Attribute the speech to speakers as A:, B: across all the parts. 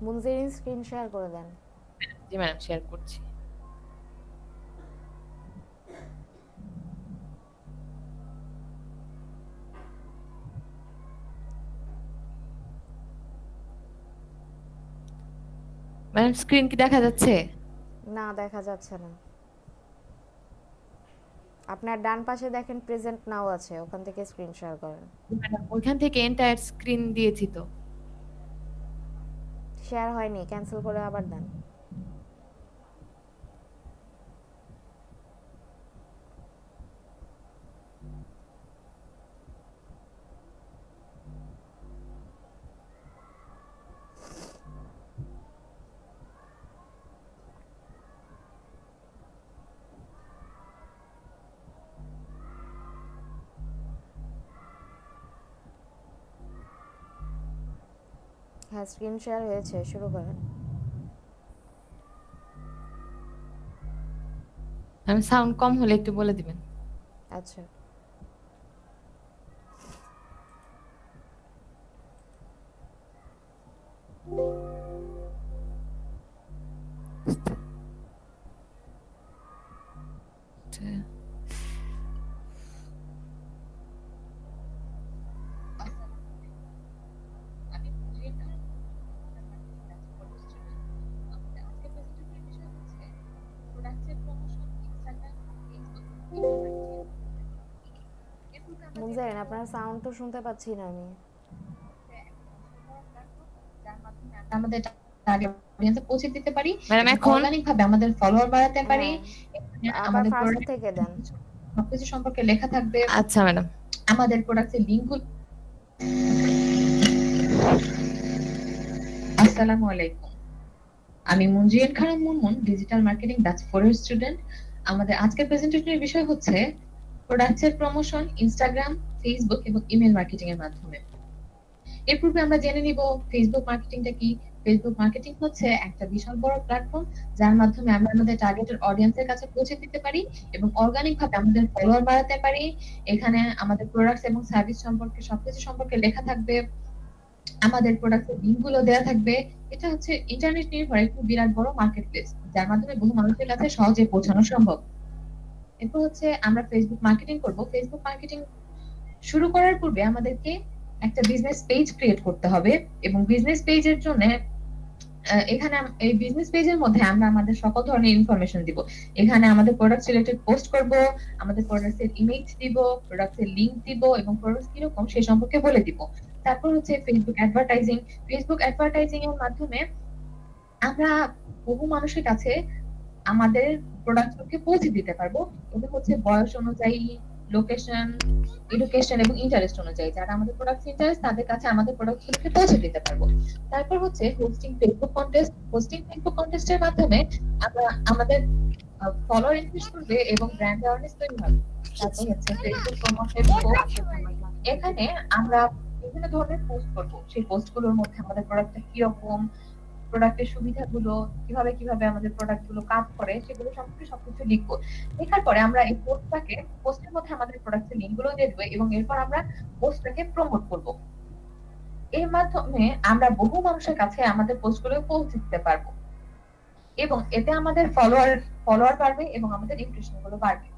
A: Munjirin screen share করে দেন।
B: জি madam, share করছি। Madam, screen কি দেখা যাচ্ছে?
A: না, দেখা যাচ্ছে না। আপনার ডান পাশে দেখেন প্রেজেন্ট নাও আছে, ওখান থেকে স্ক্রিন শেয়ার করেন।
B: ম্যাডাম, ওইখান থেকে এন্টায়ার স্ক্রিন দিয়েছি তো।
A: শেয়ার হয়নি, ক্যান্সেল করে আবার দেন। হ্যাঁ, স্ক্রিন শেয়ার হয়েছে, শুরু করেন।
B: ম্যাম, সাউন্ড কম হলে একটু বলে দিবেন।
A: আচ্ছা। মুনজারিন, আপনার সাউন্ড তো শুনতে পাচ্ছি না আমি।
C: আমাদের টার্গেট অডিয়েন্সে পৌঁছে দিতে পারি
B: ম্যাডাম,
C: এবং
B: এখন
C: অর্গানিক ভাবে আমাদের ফলোয়ার বাড়াতে পারি।
A: হ্যাঁ, আবার
C: আমাদের
A: ফার্স্ট থেকে দেন।
C: সবকিছু সম্পর্কে লেখা থাকবে।
B: আচ্ছা ম্যাডাম।
C: আমাদের প্রোডাক্টের লিংকগুলো। আসসালামু আলাইকুম, আমি Munjian Khanam Munmun, digital marketing batch 4 এর স্টুডেন্ট। আমাদের আজকের প্রেজেন্টেশনের বিষয় হচ্ছে প্রোডাক্টের প্রমোশন ইনস্টাগ্রাম, ফেসবুক এবং ইমেল মার্কেটিং এর মাধ্যমে। এর পূর্বে আমরা জেনে নিব ফেসবুক মার্কেটিংটা কি। ফেসবুক মার্কেটিং হচ্ছে একটা বিশাল বড় প্ল্যাটফর্ম, যার মাধ্যমে আমরা আমাদের টার্গেটেড অডিয়েন্সের কাছে পৌঁছে দিতে পারি এবং অর্গানিক ভাবে আমাদের ফলোয়ার বাড়াতে পারি। এখানে আমাদের প্রোডাক্টস এবং সার্ভিস সম্পর্কে সবকিছু সম্পর্কে লেখা থাকবে, আমাদের প্রোডাক্টের লিংকগুলো দেওয়া থাকবে। এটা হচ্ছে ইন্টারনেট নির্ভর একটি বিরাট বড় মার্কেট প্লেস, যার মাধ্যমে বহু মানুষের কাছে সহজে পৌঁছানো সম্ভব। এরপর হচ্ছে আমরা ফেসবুক মার্কেটিং করব। ফেসবুক মার্কেটিং শুরু করার পূর্বে আমাদেরকে একটা বিজনেস পেজ ক্রিয়েট করতে হবে এবং বিজনেস পেজের জন্য এখানে এই বিজনেস পেজের মধ্যে আমরা আমাদের সকল ধরনের ইনফরমেশন দিব। এখানে আমাদের প্রোডাক্ট রিলেটেড পোস্ট করব, আমাদের প্রোডাক্টের ইমেজ দিব, প্রোডাক্টের লিংক দিব এবং প্রোডাক্ট কিরকম সে সম্পর্কে বলে দিব। তারপর হচ্ছে ফেসবুক অ্যাডভার্টাইজিং। ফেসবুক অ্যাডভার্টাইজিং এর মাধ্যমে আমরা বহু মানুষের কাছে আমাদের প্রোডাক্টগুলোকে পৌঁছে দিতে পারবো। এটা হচ্ছে বয়স অনুযায়ী, লোকেশন, এডুকেশন এবং ইন্টারেস্ট অনুযায়ী যারা আমাদের প্রোডাক্ট ইন্টারেস্ট তাদের কাছে আমাদের প্রোডাক্টগুলোকে পৌঁছে দিতে পারবো। তারপর হচ্ছে hosting Facebook contest. Hosting Facebook কন্টেস্টের মাধ্যমে আমরা আমাদের ফলোয়ার ইনক্রিজ করবে এবং ব্র্যান্ড অ্যাওয়ারনেস তৈরি হবে। তারপর হচ্ছে ফেসবুক প্রমোশন পোস্ট। এখানে আমরা বিভিন্ন ধরনের পোস্ট করব, সেই পোস্টগুলোর মধ্যে আমাদের প্রোডাক্টটা কিরকম, প্রোডাক্টের সুবিধাগুলো, কিভাবে কিভাবে আমাদের প্রোডাক্ট গুলো কাজ করে সেগুলো সম্পর্কে সবকিছু লিখবো। লেখার পরে আমরা এই পোস্টের মধ্যে আমাদের প্রোডাক্টের লিংক গুলো দিয়ে দেবো এবং এরপর আমরা পোস্টটাকে প্রমোট করব। এর মাধ্যমে আমরা বহু মানুষের কাছে আমাদের পোস্টগুলো পৌঁছে দিতে পারবো এবং এতে আমাদের ফলোয়ার বাড়বে এবং আমাদের ইমপ্রেশন গুলো বাড়বে।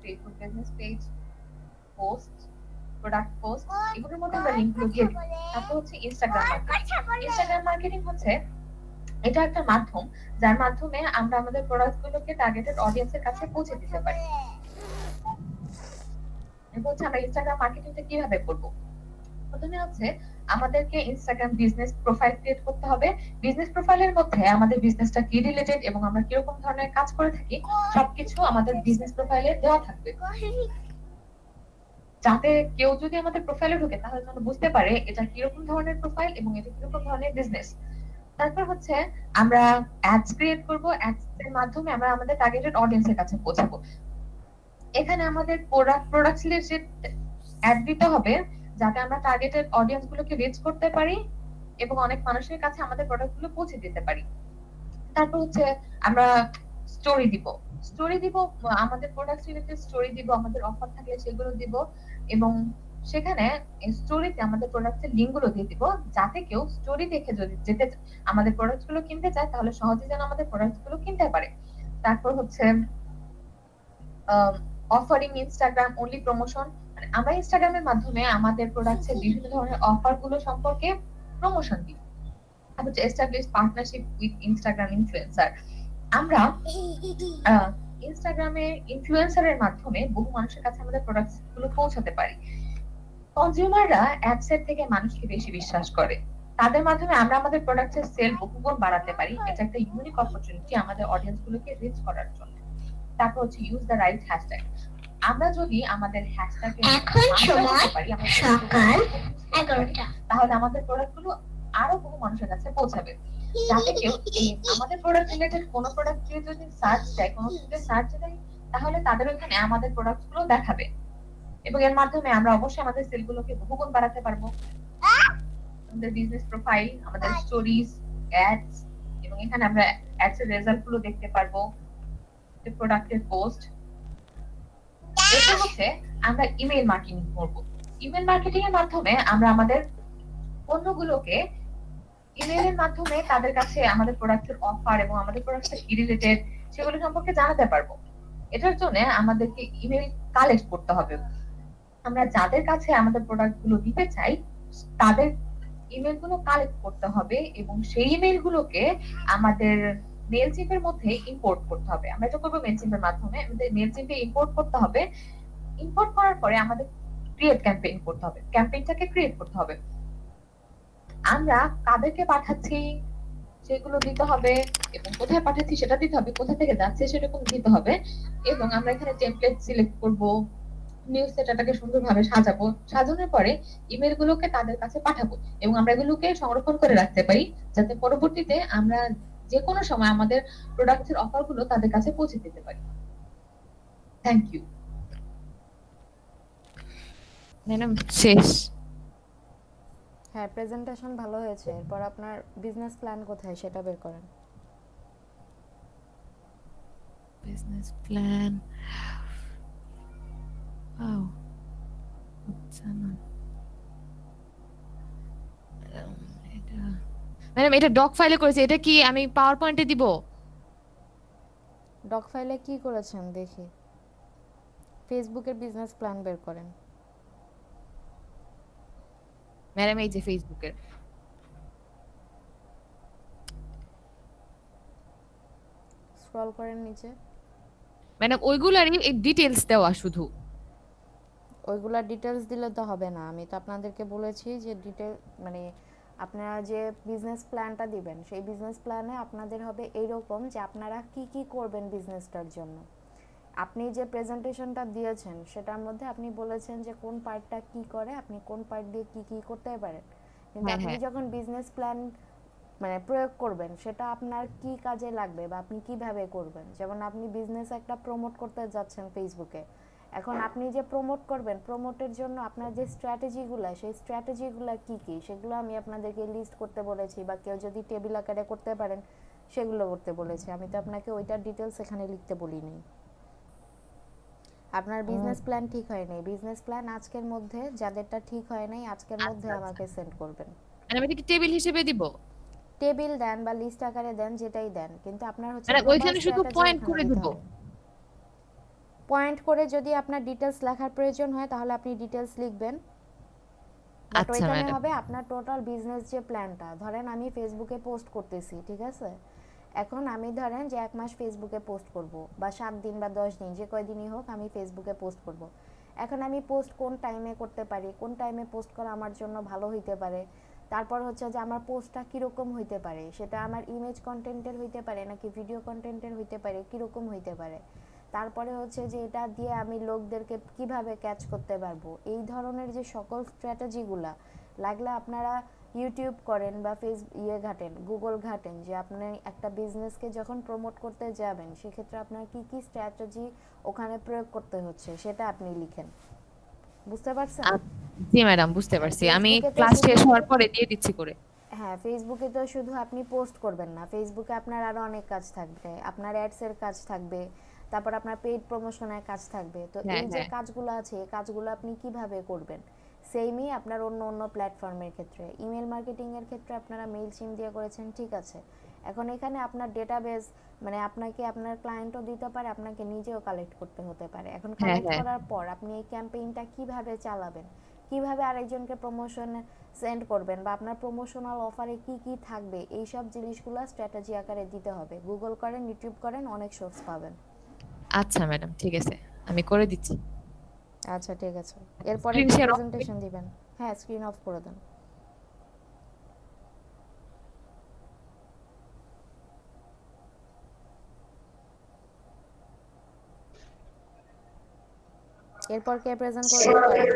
C: Facebook business page, post, product post, এগুলোর মধ্যে আমরা লিংক গুলো দিয়ে দিই। তারপর হচ্ছে ইনস্টাগ্রাম মার্কেটিং। ইনস্টাগ্রাম মার্কেটিং হচ্ছে এটা একটা মাধ্যম যার মাধ্যমে আমরা আমাদের প্রোডাক্টগুলোকে টার্গেটেড অডিয়েন্সের কাছে পৌঁছে দিতে পারি। এরপর হচ্ছে আমরা ইনস্টাগ্রাম মার্কেটিংটা কিভাবে করব। প্রথমে হচ্ছে আমাদেরকে ইনস্টাগ্রাম বিজনেস প্রোফাইল ক্রিয়েট করতে হবে। বিজনেস প্রোফাইলের মধ্যে আমাদের বিজনেসটা কি রিলেটেড এবং আমরা কিরকম ধরনের কাজ করে থাকি সবকিছু আমাদের বিজনেস প্রোফাইলে দেওয়া থাকবে, যাতে কেউ যদি আমাদের প্রোফাইলে ঢোকে তাহলে যেন বুঝতে পারে এটা কিরকম ধরনের প্রোফাইল এবং এটা কিরকম ধরনের বিজনেস। তারপর হচ্ছে আমরা অ্যাডস ক্রিয়েট করব। অ্যাডস এর মাধ্যমে আমরা আমাদের টার্গেটেড অডিয়েন্সের কাছে পৌঁছাবো। এখানে আমাদের প্রোডাক্ট রিলেটেড অ্যাড দিতে হবে যাতে আমরা টার্গেটেড অডিয়েন্স গুলোকে রিচ করতে পারি এবং অনেক মানুষের কাছে আমাদের প্রোডাক্ট গুলো পৌঁছে দিতে পারি। তারপর হচ্ছে আমরা স্টোরি দিব। আমাদের প্রোডাক্ট রিলেটেড স্টোরি দিব, আমাদের অফার থাকলে সেগুলো দিব এবং সেখানে স্টোরিতে আমাদের প্রোডাক্টের লিংক গুলো দিয়ে দিব, যাতে কেউ স্টোরি দেখে যদি যেতে আমাদের প্রোডাক্ট গুলো কিনতে চায় তাহলে সহজে যেন আমাদের প্রোডাক্ট গুলো কিনতে পারে। তারপর হচ্ছে অফারিং ইনস্টাগ্রাম অনলি প্রমোশন, মানে আমরা ইনস্টাগ্রামের মাধ্যমে আমাদের প্রোডাক্টের বিভিন্ন ধরনের অফার গুলো সম্পর্কে প্রমোশন দিই। আর হচ্ছে establish partnership with Instagram influencer, আমরা ইনস্টাগ্রামে ইনফ্লুয়েন্সারের মাধ্যমে বহু মানুষের কাছে আমাদের প্রোডাক্ট গুলো পৌঁছাতে পারি। কনজিউমাররা অ্যাডস এর থেকে মানুষকে বেশি বিশ্বাস করে, তাদের মাধ্যমে আমরা আমাদের প্রোডাক্টের সেল বহুগুণ বাড়াতে পারি। এটা একটা ইউনিক অপরচুনিটি আমাদের অডিয়েন্স গুলোকে রিচ করার জন্য। তারপর হচ্ছে ইউজ দ্য রাইট হ্যাশট্যাগ, আমরা যদি আমাদের হ্যাশট্যাগে
D: এখন সময় সকাল 11টা।
C: তাহলে আমাদের প্রোডাক্ট গুলো আরো বহু মানুষের কাছে পৌঁছাবে, যাতে কেউ আমাদের প্রোডাক্ট রিলেটেড কোনো প্রোডাক্ট দিয়ে যদি সার্চ দেয়, কোনো কিছুতে সার্চ দেয়, তাহলে তাদের ওখানে আমাদের প্রোডাক্ট গুলো দেখাবে এবং এর মাধ্যমে আমরা অবশ্যই আমাদের সেল গুলোকে বহুগুণ বাড়াতে পারবো। আমাদের বিজনেস প্রোফাইল, আমাদের স্টোরিজ, অ্যাডস, এবং এখানে আমরা অ্যাডস এর রেজাল্ট গুলো দেখতে পারবো, প্রোডাক্টের পোস্ট। এটা হচ্ছে আমরা ইমেল মার্কেটিং করব। ইমেল মার্কেটিং এর মাধ্যমে আমরা আমাদের পণ্যগুলোকে ইমেলের মাধ্যমে তাদের কাছে আমাদের প্রোডাক্টের অফার এবং আমাদের প্রোডাক্টের কি রিলেটেড সেগুলো সম্পর্কে জানাতে পারবো। এটার জন্য আমাদেরকে ইমেল কালেক্ট করতে হবে। আমরা যাদের কাছে আমাদের প্রোডাক্ট গুলো দিতে চাই তাদের ইমেল গুলো কালেক্ট করতে হবে এবং সেই ইমেল গুলোকে আমাদের মেইলচিম্পের মধ্যে ইম্পোর্ট করতে হবে। আমরা এটা করবো মেইলচিম্পের মাধ্যমে, আমাদের মেইলচিম্পে ইম্পোর্ট করতে হবে। ইম্পোর্ট করার পরে আমাদের ক্রিয়েট ক্যাম্পেইন করতে হবে, ক্যাম্পেইনটাকে ক্রিয়েট করতে হবে। আমরা কাদেরকে পাঠাচ্ছি সেগুলো দিতে হবে এবং কোথায় পাঠাচ্ছি সেটা দিতে হবে, কোথা থেকে যাচ্ছে সেরকম দিতে হবে। এবং আমরা এখানে টেমপ্লেট সিলেক্ট করব, নিউজ লেটারটাকে সুন্দরভাবে সাজাবো, সাজানোর পরে ইমেল গুলোকে তাদের কাছে পাঠাবো এবং আমরা এগুলোকে সংরক্ষণ করে রাখতে পারি, যাতে পরবর্তীতে আমরা যে কোনো সময় আমাদের প্রোডাক্টের অফার গুলো তাদের কাছে পৌঁছে দিতে পারি। Thank you.
B: ম্যাডাম শেষ।
A: হ্যাঁ, প্রেজেন্টেশন ভালো হয়েছে। এরপর আপনার বিজনেস প্ল্যান কোথায় সেটা বের করেন।
B: বিজনেস প্ল্যান ওয়াও, আচ্ছা না এটা ম্যাডাম এটা ডক ফাইলে করেছে, এটা কি আমি পাওয়ার পয়েন্টে দিব?
A: ডক ফাইলে কি করেছেন দেখি। ফেসবুকের বিজনেস প্ল্যান বের করেন।
B: ম্যাডাম এই যে ফেসবুকের
A: স্ক্রল করেন নিচে।
B: ম্যাডাম ওইগুলারই ডিটেইলস দেওয়া শুধু।
A: ওইগুলা ডিটেলস দিলে তো হবে না। আমি তো আপনাদেরকে বলেছি যে ডিটেল মানে আপনারা যে বিজনেস প্ল্যানটা দিবেন সেই বিজনেস প্ল্যানে আপনাদের হবে এইরকম যে আপনারা কি কি করবেন বিজনেসটার জন্য। আপনি যে প্রেজেন্টেশনটা দিয়েছেন সেটার মধ্যে আপনি বলেছেন যে কোন পার্টটা কি করে, আপনি কোন পার্ট দিয়ে কি কি করতে পারেন, কিন্তু
B: হ্যাঁ,
A: আপনি
B: হ্যাঁ।
A: যখন বিজনেস প্ল্যান মানে প্রয়োগ করবেন সেটা আপনার কি কাজে লাগবে বা আপনি কিভাবে করবেন। যেমন আপনি বিজনেস একটা প্রমোট করতে যাচ্ছেন ফেসবুকে, এখন আপনি যে প্রমোট করবেন প্রমোটের জন্য আপনার যে স্ট্র্যাটেজিগুলো সেই স্ট্র্যাটেজিগুলো কি কি সেগুলো আমি আপনাদেরকে লিস্ট করতে বলেছি, বা কেউ যদি টেবিল আকারে করতে পারেন সেগুলো করতে বলেছি। আমি তো আপনাকে ওইটার ডিটেলস এখানে লিখতে বলিনি। আপনার বিজনেস প্ল্যান ঠিক হয়নি, বিজনেস প্ল্যান আজকের মধ্যে যাদেরটা ঠিক হয় নাই আজকের মধ্যে আমাকে সেন্ড করবেন।
B: ম্যাডাম এটা কি টেবিল হিসেবে দিব?
A: টেবিল দেন বা লিস্ট আকারে দেন, যেটাই দেন, কিন্তু আপনার হচ্ছে
B: ম্যাডাম ওইখানে শুধু পয়েন্ট করে দিব।
A: পয়েন্ট করে যদি আপনার ডিটেলস লেখার প্রয়োজন হয় তাহলে আপনি ডিটেলস লিখবেন। বাট
B: আচ্ছা
A: ওইখানে
B: ম্যাডাম।
A: হবে আপনার টোটাল বিজনেস যে প্ল্যানটা। ধরেন আমি ফেসবুকে পোস্ট করতেছি, ঠিক আছে, এখন আমি ধরেন যে 1 মাস ফেসবুকে পোস্ট করব বা 7 দিন বা 10 দিন যে কয়দিনই হোক আমি ফেসবুকে পোস্ট করব। এখন আমি পোস্ট কোন টাইমে করতে পারি, কোন টাইমে পোস্ট করা আমার জন্য ভালো হইতে পারে, তারপর হচ্ছে যে আমার পোস্টটা কীরকম হইতে পারে, সেটা আমার ইমেজ কন্টেন্টের হইতে পারে নাকি ভিডিও কন্টেন্টের হইতে পারে, কীরকম হইতে পারে, তারপরে হচ্ছে যে এটা দিয়ে আমি লোকদেরকে কিভাবে ক্যাচ করতে পারবো। এই ধরনের যে সকল স্ট্র্যাটেজিগুলা লাগলে আপনারা ইউটিউব করেন বা ঘাটেন, গুগল ঘাটেন, যে আপনি একটা বিজনেসকে যখন প্রমোট করতে যাবেন সেক্ষেত্রে আপনার কি কি স্ট্র্যাটেজি ওখানে প্রয়োগ করতে হচ্ছে সেটা আপনি লিখেন। বুঝতে পারছেন?
B: জি ম্যাডাম বুঝতে পারছি, আমি
A: ফেসবুকে তো
B: ক্লাস
A: শুধু-
B: শেষ হওয়ার পরে দিয়ে দিচ্ছি করে।
A: হ্যাঁ, ফেসবুকে তো শুধু আপনি পোস্ট করবেন না, ফেসবুকে আপনার আরো অনেক কাজ থাকবে। আপনার অ্যাডস এর কাজ থাকবে, তারপর আপনার পেইড প্রমোশনের কাজ থাকবে। তো
B: হ্যাঁ,
A: এই যে
B: হ্যাঁ।
A: কাজগুলো আছে এই কাজগুলো আপনি কিভাবে করবেন সেমই আপনার অন্য অন্য প্ল্যাটফর্মের ক্ষেত্রে। ইমেল মার্কেটিংয়ের ক্ষেত্রে আপনারা মেইল সিম দিয়ে করেছেন, ঠিক আছে। এখন এখানে আপনার ডেটাবেস মানে আপনাকে আপনার ক্লায়েন্টও দিতে পারে, আপনাকে নিজেও কালেক্ট করতে হতে পারে। এখন
B: হ্যাঁ
A: কালেক্ট
B: হ্যাঁ
A: করার পর আপনি এই ক্যাম্পেইনটা কিভাবে চালাবেন, কিভাবে আরেকজনকে প্রমোশন সেন্ড করবেন, বা আপনার প্রমোশনাল অফারে কি কি থাকবে, এই সব জিনিসগুলো স্ট্র্যাটেজি আকারে দিতে হবে। গুগল করেন, ইউটিউব করেন, অনেক সোর্স পাবেন।
B: আচ্ছা ম্যাডাম, ঠিক আছে, আমি করে দিচ্ছি।
A: আচ্ছা ঠিক আছে, এরপরে
B: স্ক্রিন
A: কি
B: শেয়ার অফ।
A: প্রেজেন্টেশন দিবেন? হ্যাঁ, স্ক্রিন অফ করে দেন। এরপর কে প্রেজেন্ট করবেন করেন।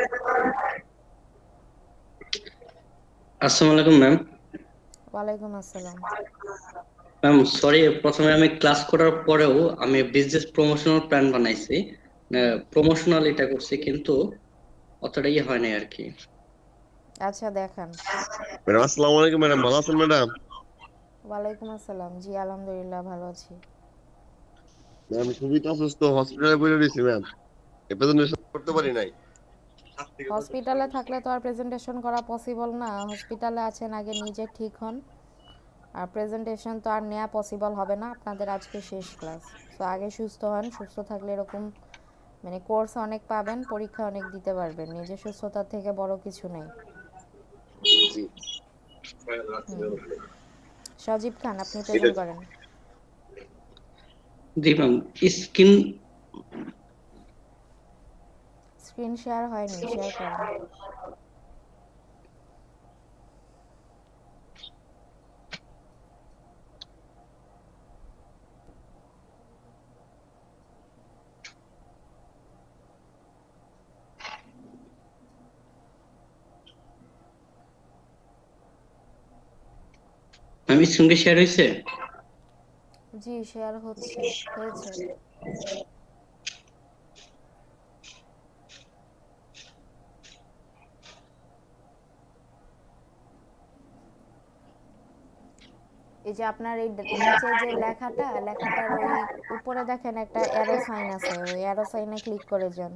E: আসসালামু আলাইকুম ম্যাম।
A: ওয়ালাইকুম আসসালাম।
E: ম্যাম সরি, প্রথমে আমি ক্লাস করার পরেও আমি বিজনেস প্রমোশনাল প্ল্যান বানাইছি, প্রমোশনাল এটা করছি, কিন্তু অতটা ইয়ে হয় নাই আর কি।
A: আচ্ছা দেখান।
F: ম্যাডাম আসসালামু আলাইকুম। ম্যাডাম ভালো আছেন ম্যাডাম?
A: ওয়ালাইকুম আসসালাম, জি আলহামদুলিল্লাহ ভালো আছি।
F: ম্যাম খুবই তো অসুস্থ, হসপিটালে পড়ে রয়েছি ম্যাম, এই প্রেজেন্টেশন করতে পারি নাই।
A: হসপিটালে থাকলে তো আর প্রেজেন্টেশন করা পসিবল না। হসপিটালে আছেন, আগে নিজে ঠিক হন। আর প্রেজেন্টেশন তো আর নেওয়া পসিবল হবে না, আপনাদের আজকে শেষ ক্লাস। তো আগে সুস্থ হন, সুস্থ থাকলে এরকম মানে কোর্স অনেক পাবেন, পরীক্ষা অনেক দিতে পারবেন। নিজের সুস্থতার থেকে বড় কিছু নেই।
F: জি।
A: সজীব খান, আপনি প্রেজেন্ট করেন।
E: জি ম্যাম। স্কিন
A: স্ক্রিন শেয়ার হয়নি, শেয়ার করেন।
E: ম্যাম স্ক্রিন কি শেয়ার হয়েছে?
A: জি শেয়ার হচ্ছে, হয়েছে। এই যে আপনার এই নিচে যে লেখাটার ওই উপরে দেখেন একটা অ্যারো সাইন আছে, ওই অ্যারো সাইনে ক্লিক করে যান,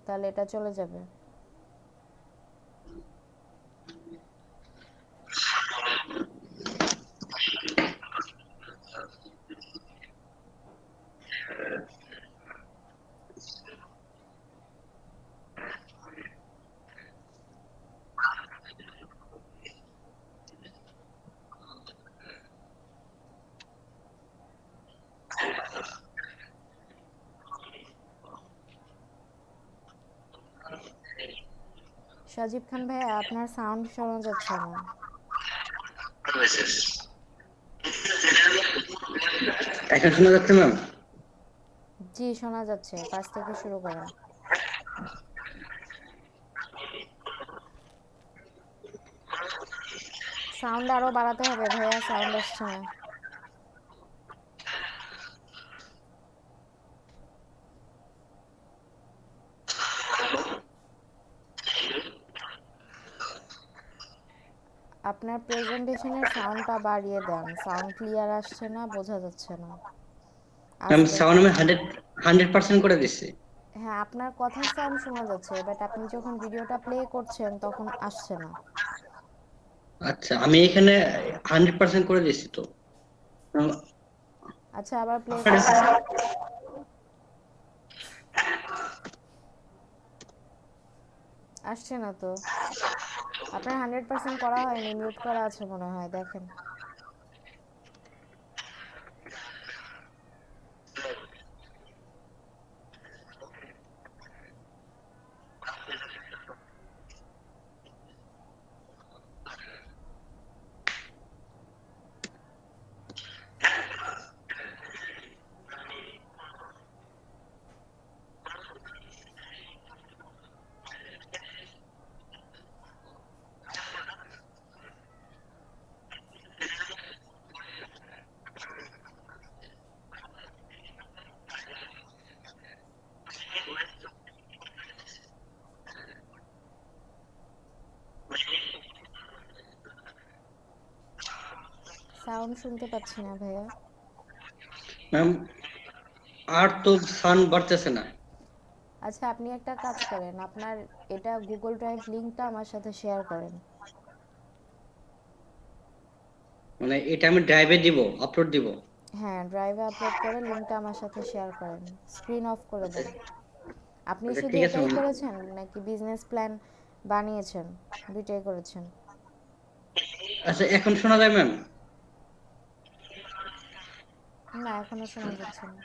A: তাহলে এটা চলে যাবে। সজীব খান ভাই, আপনার সাউন্ড শোনা যাচ্ছে না।
E: এখন শোনা যাচ্ছে ম্যাম?
A: জি শোনা যাচ্ছে, ফার্স্ট থেকে শুরু করেন। সাউন্ড আরো বাড়াতে হবে ভাইয়া, সাউন্ড আসছে না। আপনার প্রেজেন্টেশনের সাউন্ডটা বাড়িয়ে দেন, সাউন্ড ক্লিয়ার আসছে না, বোঝা যাচ্ছে না।
E: ম্যাম
A: আস্তে।
E: সাউন্ড আমি 100% করে দিছি।
A: হ্যাঁ, আপনার কথার সাউন্ড শোনা যাচ্ছে, বাট আপনি যখন ভিডিওটা প্লে করছেন তখন আসছে না।
E: আচ্ছা, আমি এখানে 100% করে দিছি তো।
A: আচ্ছা, আবার প্লে
E: আপনার
A: করেন। আসছে না তো। আপনার 100% করা হয়নি, মিউট করা আছে মনে হয়, দেখেন। সাউন্ড শুনতে পাচ্ছি না ভাইয়া।
E: ম্যাম আর তো সাউন্ড বাড়তেছে না।
A: আচ্ছা আপনি একটা কাজ করেন, আপনার এটা গুগল ড্রাইভ লিংকটা আমার সাথে শেয়ার করেন।
E: মানে এটা আমি ড্রাইভে দিব, আপলোড দিব?
A: হ্যাঁ, ড্রাইভে আপলোড করে লিংকটা আমার সাথে শেয়ার করেন, স্ক্রিন অফ করে দেন। আপনি
E: আচ্ছা
A: শুধু
E: ঠিক আছে
A: এটাই
E: ম্যাম।
A: করেছেন নাকি বিজনেস প্ল্যান বানিয়েছেন? দুইটাই করেছেন?
E: আচ্ছা এখন শোনা যায় ম্যাম?
A: না, এখনো শোনা যাচ্ছে না।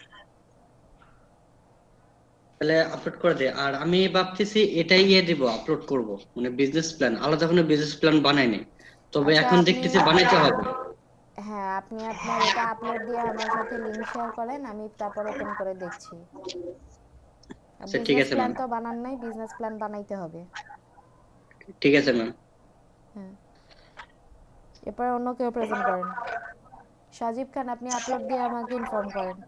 E: তাহলে আপলোড করে দে। আর আমি ভাবতেছি এটাই দিব, আপলোড করব, মানে বিজনেস প্ল্যান, আলাদা কোনো বিজনেস প্ল্যান বানাইনি, তবে
A: আচ্ছা
E: এখন
A: আপনি,
E: দেখতেছি বানাইতে হবে।
A: হ্যাঁ আপনি আপনার এটা আপলোড দিয়ে আমার সাথে লিংক শেয়ার করেন, আমি তারপর ওপেন করে দেখছি।
E: আচ্ছা ঠিক
A: বিজনেস
E: আছে
A: প্ল্যান
E: ম্যাম।
A: তো বানান নাই, বিজনেস প্ল্যান বানাইতে হবে।
E: ঠিক আছে ম্যাম।
A: হ্যাঁ, এরপর অন্য কেউ প্রেজেন্ট করেন। সাজিব খান, আপনি আপলোড দিয়ে আমাকে ইনফর্ম করেন।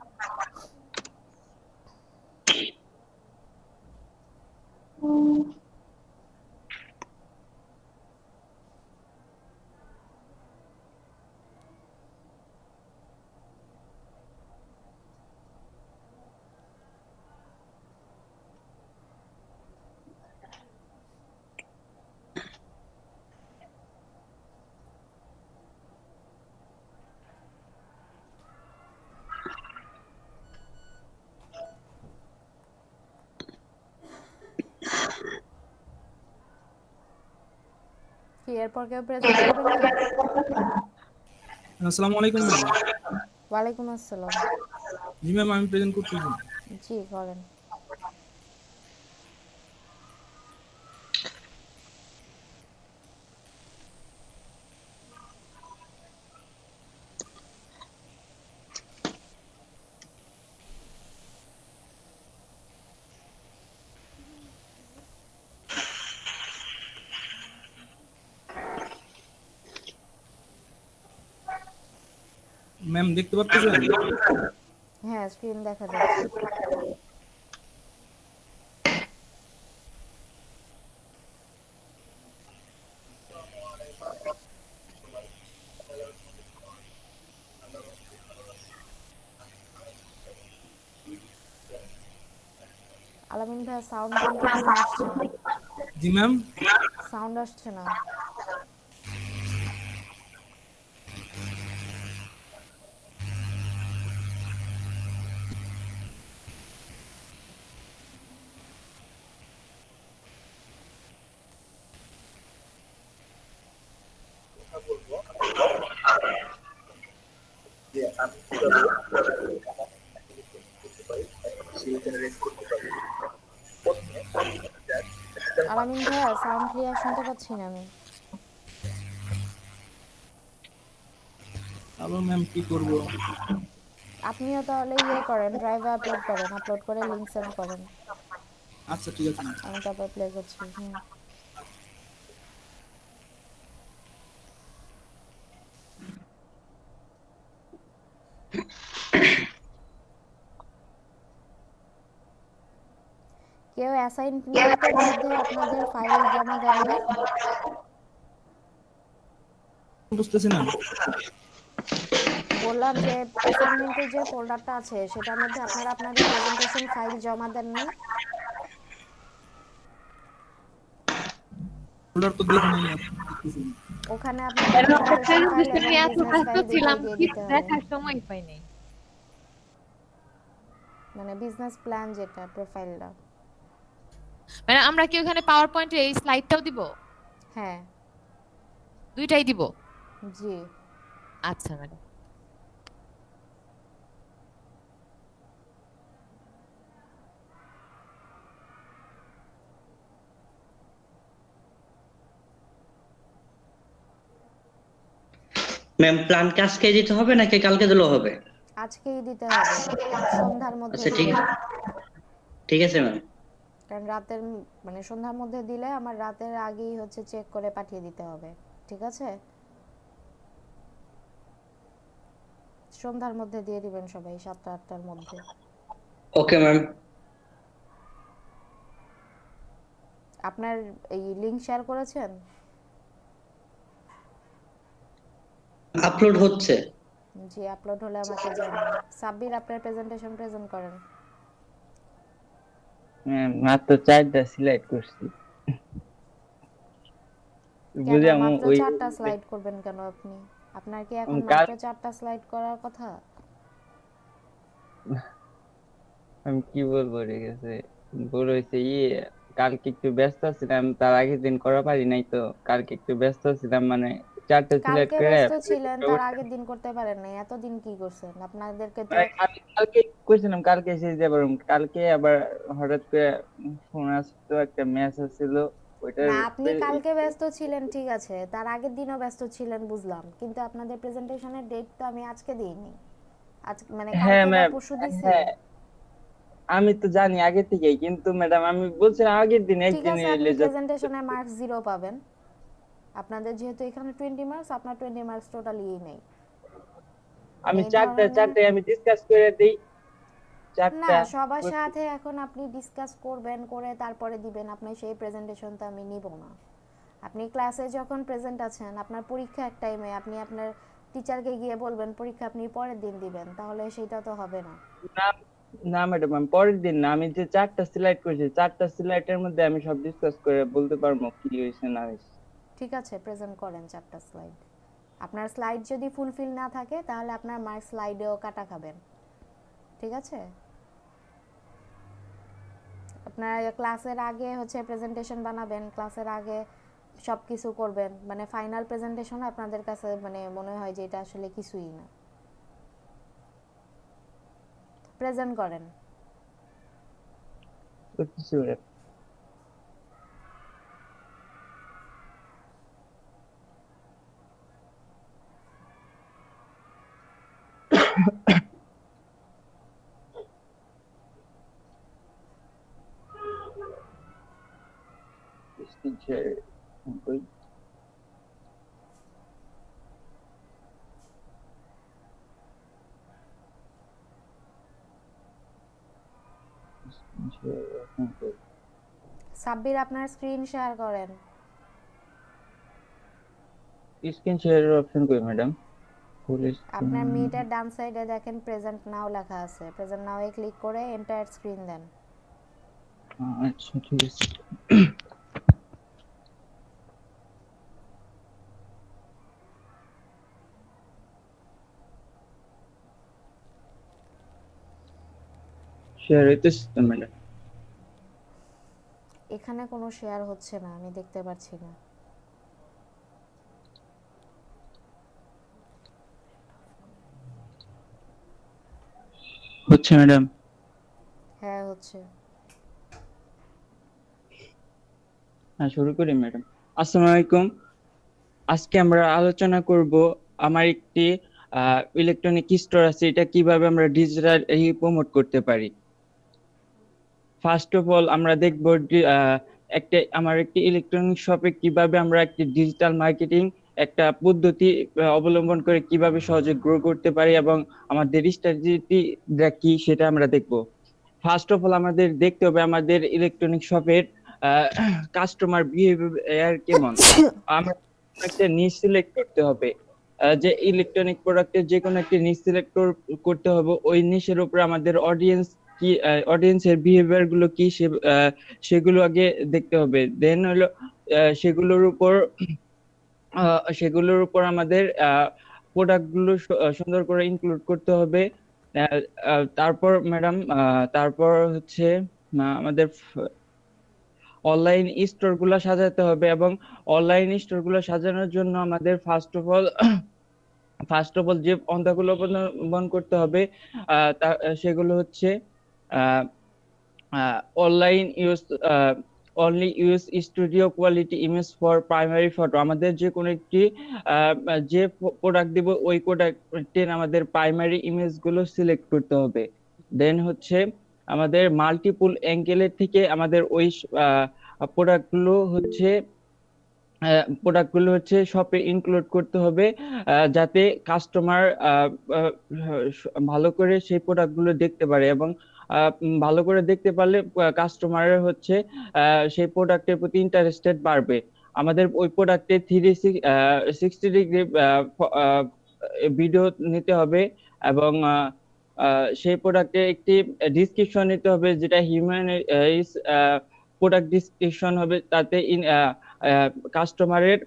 A: কি এরপর কেউ প্রেজেন্ট করবেন না?
G: আসসালামু আলাইকুম ম্যাম।
A: ওয়ালাইকুম আসসালাম।
G: জি ম্যাম, আমি প্রেজেন্ট করতেছি।
A: জি করেন।
G: ম্যাম দেখতে পাচ্ছেন?
A: হ্যাঁ, স্ক্রিন দেখা যাচ্ছে। আলামিন ভাই, সাউন্ড কন্টিনিউ আসছে না।
G: জি ম্যাম।
A: সাউন্ড আসছে না। আলামিন ভাইয়া, সাউন্ড ক্লিয়ার শুনতে পাচ্ছি না আমি।
G: আবার ম্যাম কি করব?
A: আপনিও তাহলে ইয়ে করেন, ড্রাইভে আপলোড করেন, আপলোড করে লিংক সেন্ড করেন।
G: আচ্ছা ঠিক আছে ম্যাম।
A: আমি তারপর প্লে করছি। কেউ অ্যাসাইনমেন্টের মধ্যে আপনাদের ফাইল জমা দেন নাই?
G: বুঝতেছি না।
A: বললাম যে অ্যাসাইনমেন্টের যে ফোল্ডারটা আছে সেটার মধ্যে আপনারা আপনাদের প্রেজেন্টেশন ফাইল জমা দেন নাই?
G: ফোল্ডার তো দেখি নাই।
A: ওখানে আপনাদের প্রেজেন্টেশন ফাইল এবং
B: নিয়ে এত
A: বিজনেস
B: ব্যস্ত
A: ফাইল
B: ছিলাম,
A: দুটোই দিয়ে
B: কি
A: দিতে হবে।
B: দেখার সময় পাইনি।
A: মানে বিজনেস প্ল্যান যেটা, প্রোফাইলটা।
B: মানে আমরা কি ওখানে পাওয়ার পয়েন্টে এই স্লাইডটাও দিব?
A: হ্যাঁ।
B: দুইটাই দিব?
A: জি।
B: আচ্ছা ম্যাডাম।
E: ম্যাম প্ল্যান কি আজকে দিতে হবে নাকি কালকে দিলেও হবে?
A: আজকেই দিতে হবে, সন্ধ্যার মধ্যে
E: আচ্ছা ঠিক
A: দিবেন।
E: ঠিক আছে ম্যাম।
A: কারণ রাতের মানে সন্ধ্যার মধ্যে দিলে আমার রাতের আগেই হচ্ছে চেক করে পাঠিয়ে দিতে হবে। ঠিক আছে? সন্ধ্যার মধ্যে দিয়ে দিবেন সবাই, 7টা-8টার মধ্যে।
E: Okay ma'am.
A: আপনার এই লিংক শেয়ার করেছেন?
E: আপলোড হচ্ছে।
A: জি, আপলোড হলে আমাকে জানান। সাব্বির, আপনার প্রেজেন্টেশন প্রেজেন্ট করেন।
H: মাত্র 4টা সিলেক্ট করছি।
A: কেন
H: বুঝলাম
A: মাত্র
H: ওই
A: 4টা স্লাইড করবেন কেন আপনি? আপনার কি এখন
H: কাল
A: মাত্র 4টা স্লাইড করার কথা?
H: আমি কি বলবো, ঠিক আছে ভুল হয়েছে। কালকে একটু ব্যস্ত ছিলাম, তার আগের দিন করা পারি নাই তো। কালকে একটু ব্যস্ত ছিলাম, মানে 4টা সিলেক্ট
A: কালকে
H: করে
A: ব্যস্ত ছিলেন, তার আগের দিন করতে পারেন নাই। এতদিন কি করছেন? আপনাদেরকে তো
H: আমি কালকে কইছিলাম কালকে এসে দিতে পারবো। কালকে আবার হঠাৎ করে ফোন আসতো, একটা মেসেজ ছিল ওইটার
A: না, আপনি কালকে ব্যস্ত ছিলেন ঠিক আছে, তার আগের দিনও ব্যস্ত ছিলেন বুঝলাম, কিন্তু আপনাদের প্রেজেন্টেশনের ডেট তো আমি আজকে দিইনি। আজ মানে
H: হ্যাঁ
A: কালকে বা
H: ম্যাম,
A: পরশু দিছি।
H: হ্যাঁ আমি তো জানি আগে থেকেই, কিন্তু ম্যাডাম আমি বলছিলাম আগের দিন
A: ঠিক
H: একদিন
A: আছে, আপনি
H: এলে
A: প্রেজেন্টেশনের মার্কস 0 পাবেন। আপনাদের যেহেতু এখানে 20 মার্কস, আপনার 20 মার্কস টোটালিই নেই।
H: আমি
A: এই
H: চারটা
A: ধরনের
H: চারটে আমি ডিসকাস করে দিই।
A: না,
H: 4টা
A: সবার সাথে এখন আপনি ডিসকাস করবেন, করে তারপরে দিবেন। আপনি সেই প্রেজেন্টেশন তো আমি নিব না। আপনি ক্লাসে যখন প্রেজেন্ট আছেন, আপনার পরীক্ষা এক টাইমে, আপনি আপনার টিচারকে গিয়ে বলবেন পরীক্ষা আপনি পরের দিন দিবেন, তাহলে সেটা তো হবে না।
H: না না ম্যাডাম, আমি পরের দিন না, আমি যে 4টা সিলেক্ট করেছি 4টা সিলেক্টের মধ্যে আমি সব ডিসকাস করে বলতে পারবো কি হয়েছে না হয়েছে।
A: ঠিক আছে, প্রেজেন্ট করেন 4টা স্লাইড। আপনার স্লাইড যদি ফুলফিল না থাকে তাহলে আপনার মার্ক স্লাইডেও কাটা খাবেন। ঠিক আছে, আপনার ক্লাসের আগে হচ্ছে প্রেজেন্টেশন বানাবেন, ক্লাসের আগে সব কিছু করবেন, মানে ফাইনাল প্রেজেন্টেশন আপনাদের কাছে মানে মনে হয় যে এটা আসলে কিছুই না। প্রেজেন্ট করেন।
H: তো কিছু ওই
A: সাব্বির, আপনার স্ক্রিন শেয়ার করেন।
H: স্ক্রিন শেয়ারের অপশন কই ম্যাডাম? ফুল
A: আপনার
H: স্ক্রিন।
A: মিটের ডান সাইডে দেখেন প্রেজেন্ট নাও লেখা আছে, প্রেজেন্ট নাও এ ক্লিক করে এন্টায়ার স্ক্রিন দেন।
H: আচ্ছা ঠিক আছে। শেয়ার হইতেছে তো ম্যাডাম?
A: এখানে কোনো শেয়ার হচ্ছে না, আমি দেখতে পাচ্ছি না।
H: হচ্ছে ম্যাডাম?
A: হ্যাঁ হচ্ছে।
H: শুরু করি ম্যাডাম। আসসালামু আলাইকুম। আজকে আমরা আলোচনা করব আমার একটি ইলেকট্রনিক স্টোর আছে, এটা কিভাবে আমরা ডিজিটাল প্রমোট করতে পারি। ফার্স্ট অফ অল আমরা দেখব আমার একটি ইলেকট্রনিক শপে কিভাবে আমরা একটি ডিজিটাল মার্কেটিং একটা পদ্ধতি অবলম্বন করে কিভাবে সহজে গ্রো করতে পারি এবং আমাদের স্ট্র্যাটেজি কি সেটা আমরা দেখব। ফার্স্ট অফ অল আমাদের দেখতে হবে আমাদের ইলেকট্রনিক শপের কাস্টমার বিহেভিয়ার কেমন। আমরা একটা নিশ সিলেক্ট করতে হবে, যে ইলেকট্রনিক প্রোডাক্টের যে কোনো একটা নিশ সিলেক্ট করতে হবে। ওই নিশের উপর আমাদের অডিয়েন্স কি, অডিয়েন্সের বিহেভিয়ার গুলো কি সেগুলো আগে দেখতে হবে। দেন হলো সেগুলোর উপর আমাদের প্রোডাক্ট গুলো সুন্দর করে ইনক্লুড করতে হবে। তারপর ম্যাডাম তারপর হচ্ছে আমাদের অনলাইন স্টোর গুলো সাজাতে হবে, এবং অনলাইন স্টোর গুলো সাজানোর জন্য আমাদের ফার্স্ট অফ অল যে পন্থাগুলো অবলম্বন করতে হবে সেগুলো হচ্ছে online use only use studio quality image for primary photo. আমাদের যে কোনো একটি যে প্রোডাক্ট দিব ওই প্রোডাক্টের আমাদের প্রাইমারি ইমেজ গুলো সিলেক্ট করতে হবে। দেন হচ্ছে আমাদের মাল্টিপল অ্যাঙ্গেলের থেকে আমাদের ওই প্রোডাক্টগুলো হচ্ছে শপে ইনক্লুড করতে হবে, যাতে কাস্টমার ভালো করে সেই প্রোডাক্টগুলো দেখতে পারে, এবং ভালো করে দেখতে পারলে কাস্টমারের হচ্ছে সেই প্রোডাক্টের প্রতি ইন্টারেস্টেড বাড়বে। আমাদের ওই প্রোডাক্টে 360 ডিগ্রি ভিডিও নিতে হবে, এবং সেই প্রোডাক্টের একটি ডিসক্রিপশন নিতে হবে, যেটা হিউম্যানাইজ প্রোডাক্ট ডিসক্রিপশন হবে, তাতে কাস্টমারের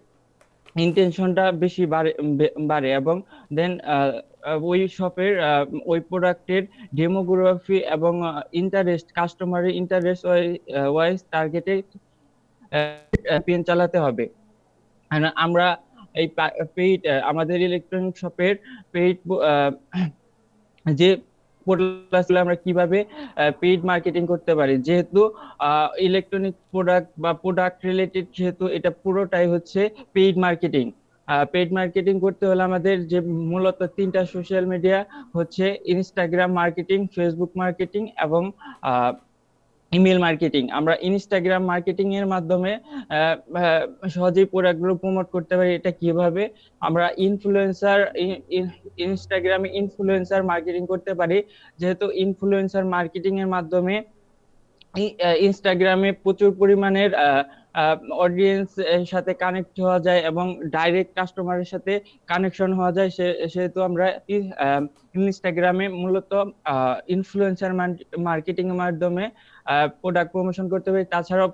H: ইন্টেনশনটা বেশি বাড়ে এবং দেন ওই শপের ওই প্রোডাক্টের ডেমোগ্রাফি এবং ইন্টারেস্ট, কাস্টমারের ইন্টারেস্ট ওয়াইজ টার্গেটে ক্যাম্পেইন চালাতে হবে। আমরা এই পেইড আমাদের ইলেকট্রনিক শপের পেইড যে পোর্টাল আমরা কিভাবে পেইড মার্কেটিং করতে পারি, যেহেতু ইলেকট্রনিক প্রোডাক্ট বা প্রোডাক্ট রিলেটেড, যেহেতু এটা পুরোটাই হচ্ছে পেইড মার্কেটিং। পেইড মার্কেটিং করতে হলে আমাদের যে মূলত 3টা সোশ্যাল মিডিয়া হচ্ছে ইনস্টাগ্রাম মার্কেটিং, ফেসবুক মার্কেটিং এবং ইমেল মার্কেটিং। আমরা ইনস্টাগ্রাম মার্কেটিং এর মাধ্যমে সহজেই প্রোডাক্টগুলো প্রমোট করতে পারি। এটা কিভাবে? আমরা ইনস্টাগ্রামে ইনফ্লুয়েন্সার মার্কেটিং করতে পারি, যেহেতু ইনফ্লুয়েন্সার মার্কেটিং এর মাধ্যমে ইনস্টাগ্রামে প্রচুর পরিমাণের অডিয়েন্স এর সাথে কানেক্ট হওয়া যায় এবং ডাইরেক্ট কাস্টমারের সাথে কানেকশন হওয়া যায়। সেহেতু আমরা ইনস্টাগ্রামে মূলত ইনফ্লুয়েন্সার মার্কেটিং এর মাধ্যমে প্রোডাক্ট প্রমোশন করতে পারি। তাছাড়াও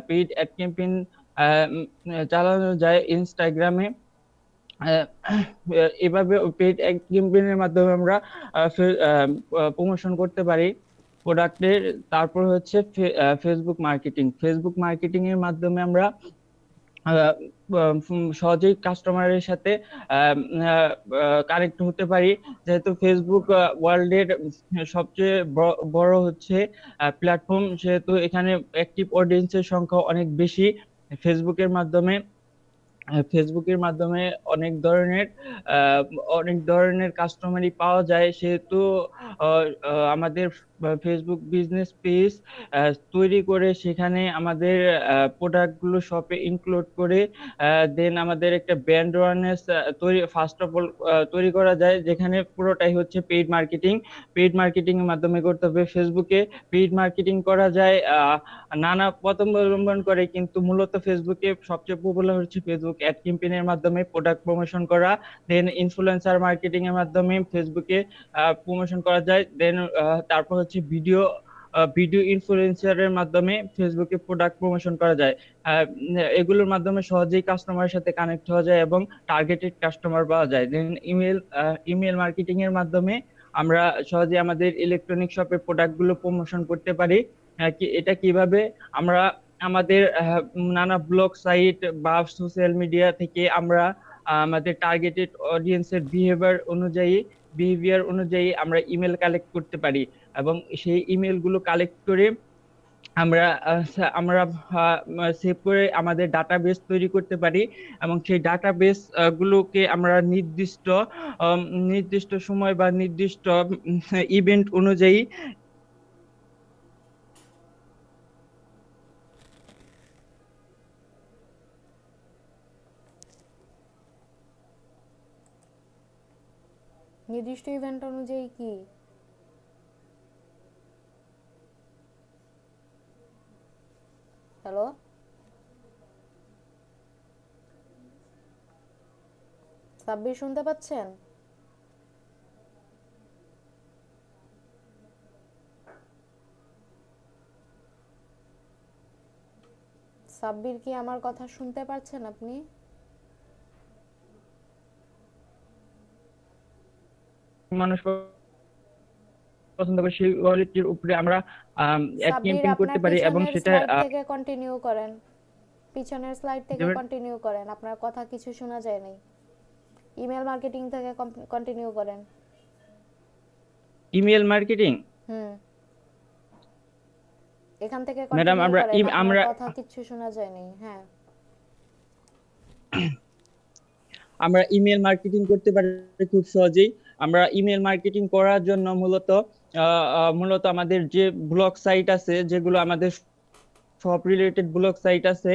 H: পেইড অ্যাড ক্যাম্পেইন চালানো যায় ইনস্টাগ্রামে। এভাবে পেইড অ্যাড ক্যাম্পেইনের মাধ্যমে আমরা প্রমোশন করতে পারি প্রোডাক্টের। তারপর হচ্ছে ফেসবুক মার্কেটিং। ফেসবুক মার্কেটিং এর মাধ্যমে আমরা সহজেই কাস্টমারের সাথে কানেক্ট হতে পারি, যেহেতু ফেসবুক ওয়ার্ল্ডের সবচেয়ে বড় হচ্ছে প্ল্যাটফর্ম, সেহেতু এখানে অ্যাক্টিভ অডিয়েন্সের সংখ্যা অনেক বেশি। ফেসবুকের মাধ্যমে অনেক ধরনের কাস্টমারই পাওয়া যায়, সেহেতু আমাদের ফেসবুক বিজনেস পেজ তৈরি করে সেখানে আমাদের প্রোডাক্টগুলো শপে ইনক্লুড করে দেন আমাদের একটা brand awareness first of all তৈরি করা যায়, যেখানে পুরোটাই হচ্ছে পেইড মার্কেটিং। পেইড মার্কেটিং এর মাধ্যমে করতে হবে। ফেসবুকে পেইড মার্কেটিং করা যায় নানা পথ অবলম্বন করে, কিন্তু মূলত ফেসবুকে সবচেয়ে পপুলার হচ্ছে ফেসবুক অ্যাড ক্যাম্পেইনের মাধ্যমে প্রোডাক্ট প্রমোশন করা। দেন ইনফ্লুয়েন্সার মার্কেটিং এর মাধ্যমে ফেসবুকে প্রমোশন করা যায়। দেন তারপর হচ্ছে ভিডিও ইনফ্লুয়েন্সারের মাধ্যমে ফেসবুকে প্রোডাক্ট প্রমোশন করা যায়। এগুলোর মাধ্যমে সহজেই কাস্টমারের সাথে কানেক্ট হওয়া যায় এবং টার্গেটেড কাস্টমার পাওয়া যায়। দেন ইমেল মার্কেটিং এর মাধ্যমে আমরা সহজে আমাদের ইলেকট্রনিক শপের প্রোডাক্টগুলো প্রমোশন করতে পারি। এটা কিভাবে? আমরা আমাদের নানা ব্লগ সাইট বা সোশ্যাল মিডিয়া থেকে আমরা আমাদের টার্গেটেড অডিয়েন্সের বিহেভিয়ার অনুযায়ী আমরা ইমেল কালেক্ট করতে পারি এবং সেই ইমেল গুলো কালেক্ট করে আমরা সেভ করে আমাদের ডাটাবেস তৈরি করতে পারি এবং সেই ডাটাবেস গুলোকে আমরা নির্দিষ্ট সময় বা নির্দিষ্ট ইভেন্ট অনুযায়ী
A: নির্দিষ্ট ইভেন্ট অনুযায়ী কি? হ্যালো, সাব্বির শুনতে পাচ্ছেন? সাব্বির, কি আমার কথা শুনতে পাচ্ছেন আপনি?
H: মানুষ পছন্দ করে সেই কোয়ালিটির উপরে আমরা অ্যাড ক্যাম্পেইন করতে পারি এবং সেটা
A: থেকে কন্টিনিউ করেন, পিছনের স্লাইড থেকে কন্টিনিউ করেন। আপনার কথা কিছু শোনা যায় নাই। ইমেল মার্কেটিং থেকে কন্টিনিউ করেন।
H: ইমেল মার্কেটিং
A: এখান থেকে
H: ম্যাডাম
A: আমরা কথা কিছু শোনা যায় নাই। হ্যাঁ,
H: আমরা ইমেল মার্কেটিং করতে পারি খুব সহজেই। আমরা ইমেল মার্কেটিং করার জন্য মূলত আমাদের যে ব্লগ সাইট আছে, যেগুলো আমাদের সব রিলেটেড ব্লগ সাইট আছে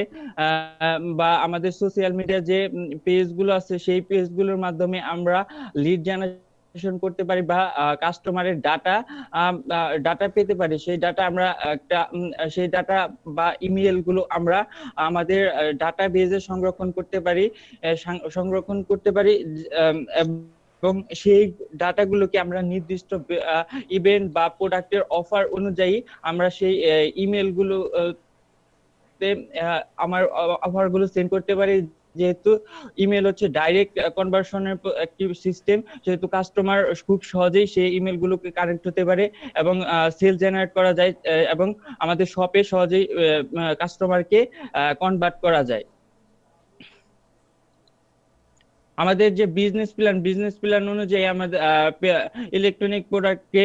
H: বা আমাদের সোশ্যাল মিডিয়া যে পেজগুলো আছে, সেই পেজগুলোর মাধ্যমে আমরা লিড জেনারেশন করতে পারি বা কাস্টমারের ডাটা পেতে পারি। সেই ডাটা বা ইমেল গুলো আমরা আমাদের ডাটা বেজে সংরক্ষণ করতে পারি এবং সেই ডাটাগুলোকে আমরা নির্দিষ্ট ইভেন্ট বা প্রোডাক্টের অফার অনুযায়ী আমরা সেই ইমেলগুলো আমার অফারগুলো সেন্ড করতে পারি। যেহেতু ইমেল হচ্ছে ডাইরেক্ট কনভার্সনের একটি সিস্টেম, যেহেতু কাস্টমার খুব সহজেই সেই ইমেলগুলোকে কানেক্ট হতে পারে এবং সেল জেনারেট করা যায় এবং আমাদের শপে সহজেই কাস্টমারকে কনভার্ট করা যায়। আমাদের যে বিজনেস প্ল্যান অনুযায়ী আমাদের ইলেকট্রনিক প্রোডাক্টকে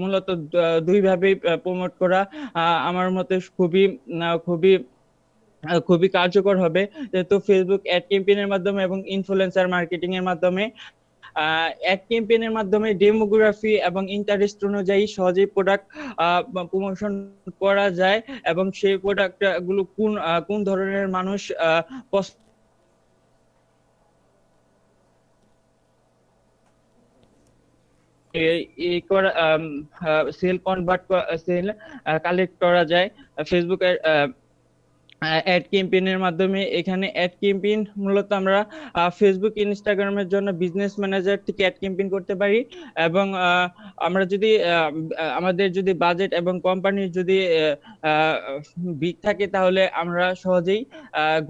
H: মূলত দুইভাবে প্রমোট করা আমার মতে খুবই কার্যকর হবে। যেহেতু ফেসবুক অ্যাড ক্যাম্পেইনের মাধ্যমে এবং ইনফ্লুয়েন্সার মার্কেটিং এর মাধ্যমে অ্যাড ক্যাম্পেইনের মাধ্যমে ডেমোগ্রাফি এবং ইন্টারেস্ট অনুযায়ী সহজেই প্রোডাক্ট প্রমোশন করা যায় এবং সেই প্রোডাক্ট গুলো কোন ধরনের মানুষ সেল কালেক্ট করা যায় ফেসবুকের অ্যাড ক্যাম্পেইনের মাধ্যমে। এখানে অ্যাড ক্যাম্পেইন মূলত আমরা ফেসবুক ইনস্টাগ্রামের জন্য বিজনেস ম্যানেজার থেকে অ্যাড ক্যাম্পেইন করতে পারি এবং আমরা যদি আমাদের যদি বাজেট এবং কোম্পানির যদি বিগ থাকে তাহলে আমরা সহজেই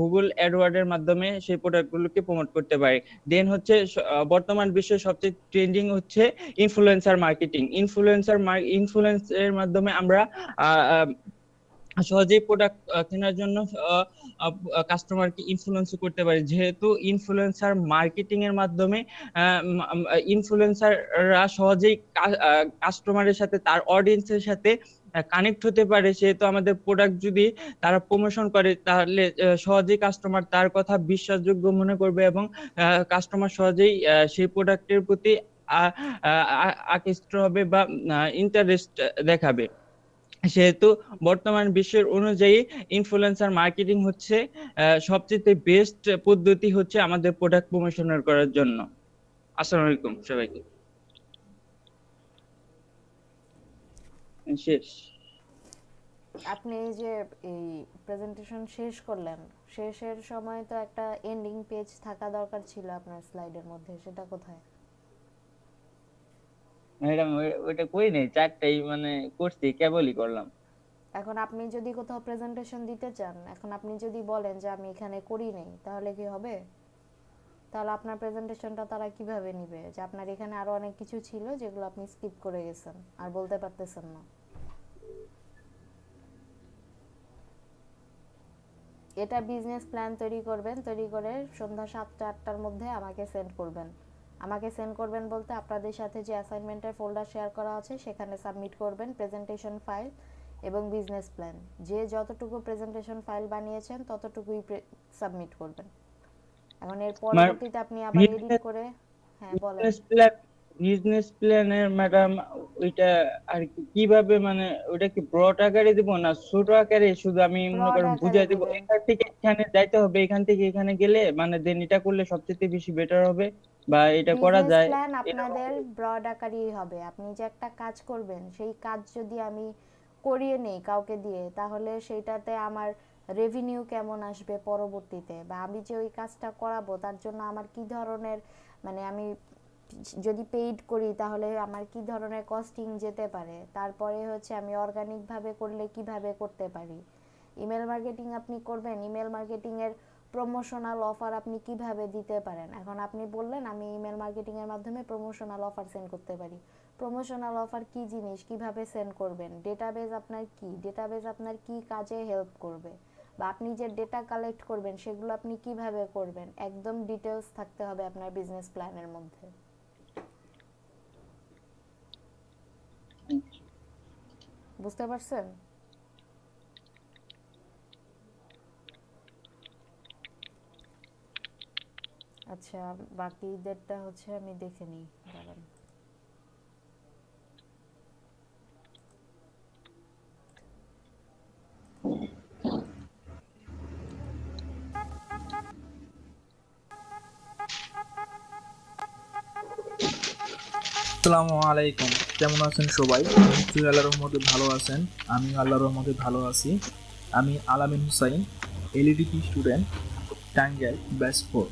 H: গুগল অ্যাডওয়ার্ডের মাধ্যমে সেই প্রোডাক্টগুলোকে প্রমোট করতে পারি। দেন হচ্ছে বর্তমান বিশ্বের সবচেয়ে ট্রেন্ডিং হচ্ছে ইনফ্লুয়েন্সার মার্কেটিং। ইনফ্লুয়েন্সের মাধ্যমে আমরা সহজেই প্রোডাক্ট কেনার জন্য কাস্টমারকে ইনফ্লুয়েন্স করতে পারি। যেহেতু ইনফ্লুয়েন্সার মার্কেটিং এর মাধ্যমে ইনফ্লুয়েন্সাররা সহজেই কাস্টমারের সাথে তার অডিয়েন্সের সাথে কানেক্ট হতে পারে, সেহেতু আমাদের প্রোডাক্ট যদি তারা প্রমোশন করে তাহলে সহজেই কাস্টমার তার কথা বিশ্বাসযোগ্য মনে করবে এবং কাস্টমার সহজেই সেই প্রোডাক্টের প্রতি আকৃষ্ট হবে বা ইন্টারেস্ট দেখাবে। সেহেতু বর্তমান বিশ্বের অনুযায়ী ইনফ্লুয়েন্সার মার্কেটিং হচ্ছে সবচেয়ে বেস্ট পদ্ধতি হচ্ছে আমাদের প্রোডাক্ট প্রমোশন করার জন্য। আসসালামু আলাইকুম সবাইকে। শেষ।
A: আপনি যে এই প্রেজেন্টেশন শেষ করলেন, শেষের সময় তো একটা এন্ডিং পেজ থাকা দরকার ছিল আপনার স্লাইডের মধ্যে, সেটা কোথায়?
H: ম্যাডাম ওইটা কই নেই, চারটাই মানে করছি, কেবলই করলাম।
A: এখন আপনি যদি কোথাও প্রেজেন্টেশন দিতে চান, এখন আপনি যদি বলেন যে আমি এখানে করি নাই, তাহলে কি হবে? তাহলে আপনার প্রেজেন্টেশনটা তারা কিভাবে নিবে যে আপনার এখানে আরো অনেক কিছু ছিল যেগুলো আপনি স্কিপ করে গেছেন আর বলতে পারতেছেন না? এটা বিজনেস প্ল্যান তৈরি করবেন, তৈরি করে সন্ধ্যা 7টা 8টার মধ্যে আমাকে সেন্ড করবেন। আমাকে সেন্ড করবেন বলতে আপনাদের সাথে যে অ্যাসাইনমেন্টের ফোল্ডার শেয়ার করা আছে সেখানে সাবমিট করবেন প্রেজেন্টেশন ফাইল এবং বিজনেস প্ল্যান। যে যতটুকু প্রেজেন্টেশন ফাইল বানিয়েছেন ততটুকুই সাবমিট করবেন। এখন এর পরবর্তীতে আপনি আবার এডিট করে বলেন।
H: বিজনেস প্ল্যানের ম্যাডাম ওইটা আর কিভাবে মানে ওটা কি ব্রড আকারে দিব না ছোট আকারে শুধু আমি মনে করেন বুঝাই দেব এখান থেকে এখানে যাইতে হবে, এখান থেকে এখানে গেলে মানে দেন এটা করলে সবচেয়ে বেশি বেটার হবে বা এটা করা যায়?
A: প্ল্যান আপনাদের ব্রড আকারেই হবে। আপনি যে একটা কাজ করবেন সেই কাজ যদি আমি করিয়ে নেই কাউকে দিয়ে, তাহলে সেইটাতে আমার রেভিনিউ কেমন আসবে পরবর্তীতে, বা আমি যে ওই কাজটা করাবো তার জন্য আমার কি ধরনের মানে আমি যদি পেইড করি তাহলে আমার কি ধরনের কস্টিং যেতে পারে, তারপরে হচ্ছে আমি অর্গানিক ভাবে করলে কিভাবে করতে পারি। ইমেল মার্কেটিং আপনি করবেন, ইমেল মার্কেটিং এর প্রমোশনাল অফার আপনি কিভাবে দিতে পারেন। এখন আপনি বললেন আমি ইমেল মার্কেটিং এর মাধ্যমে প্রমোশনাল অফার সেন্ড করতে পারি। প্রমোশনাল অফার কি জিনিস, কিভাবে সেন্ড করবেন, ডেটাবেজ আপনার কি, ডেটাবেজ আপনার কি কাজে হেল্প করবে, বা আপনি যে ডেটা কালেক্ট করবেন সেগুলো আপনি কিভাবে করবেন, একদম ডিটেইলস থাকতে হবে আপনার বিজনেস প্ল্যানের মধ্যে। বুঝতে পারছেন? আচ্ছা, বাকিদেরটা হচ্ছে আমি দেখে নিই, দাঁড়ান।
G: আসসালামু আলাইকুম, কেমন আছেন সবাই? নিশ্চয়ই আল্লাহর রহমতে ভালো আছেন। আমি আল্লাহর রহমতে ভালো আছি। আমি Alamin Hussain, LEDP student, Tangail batch 4।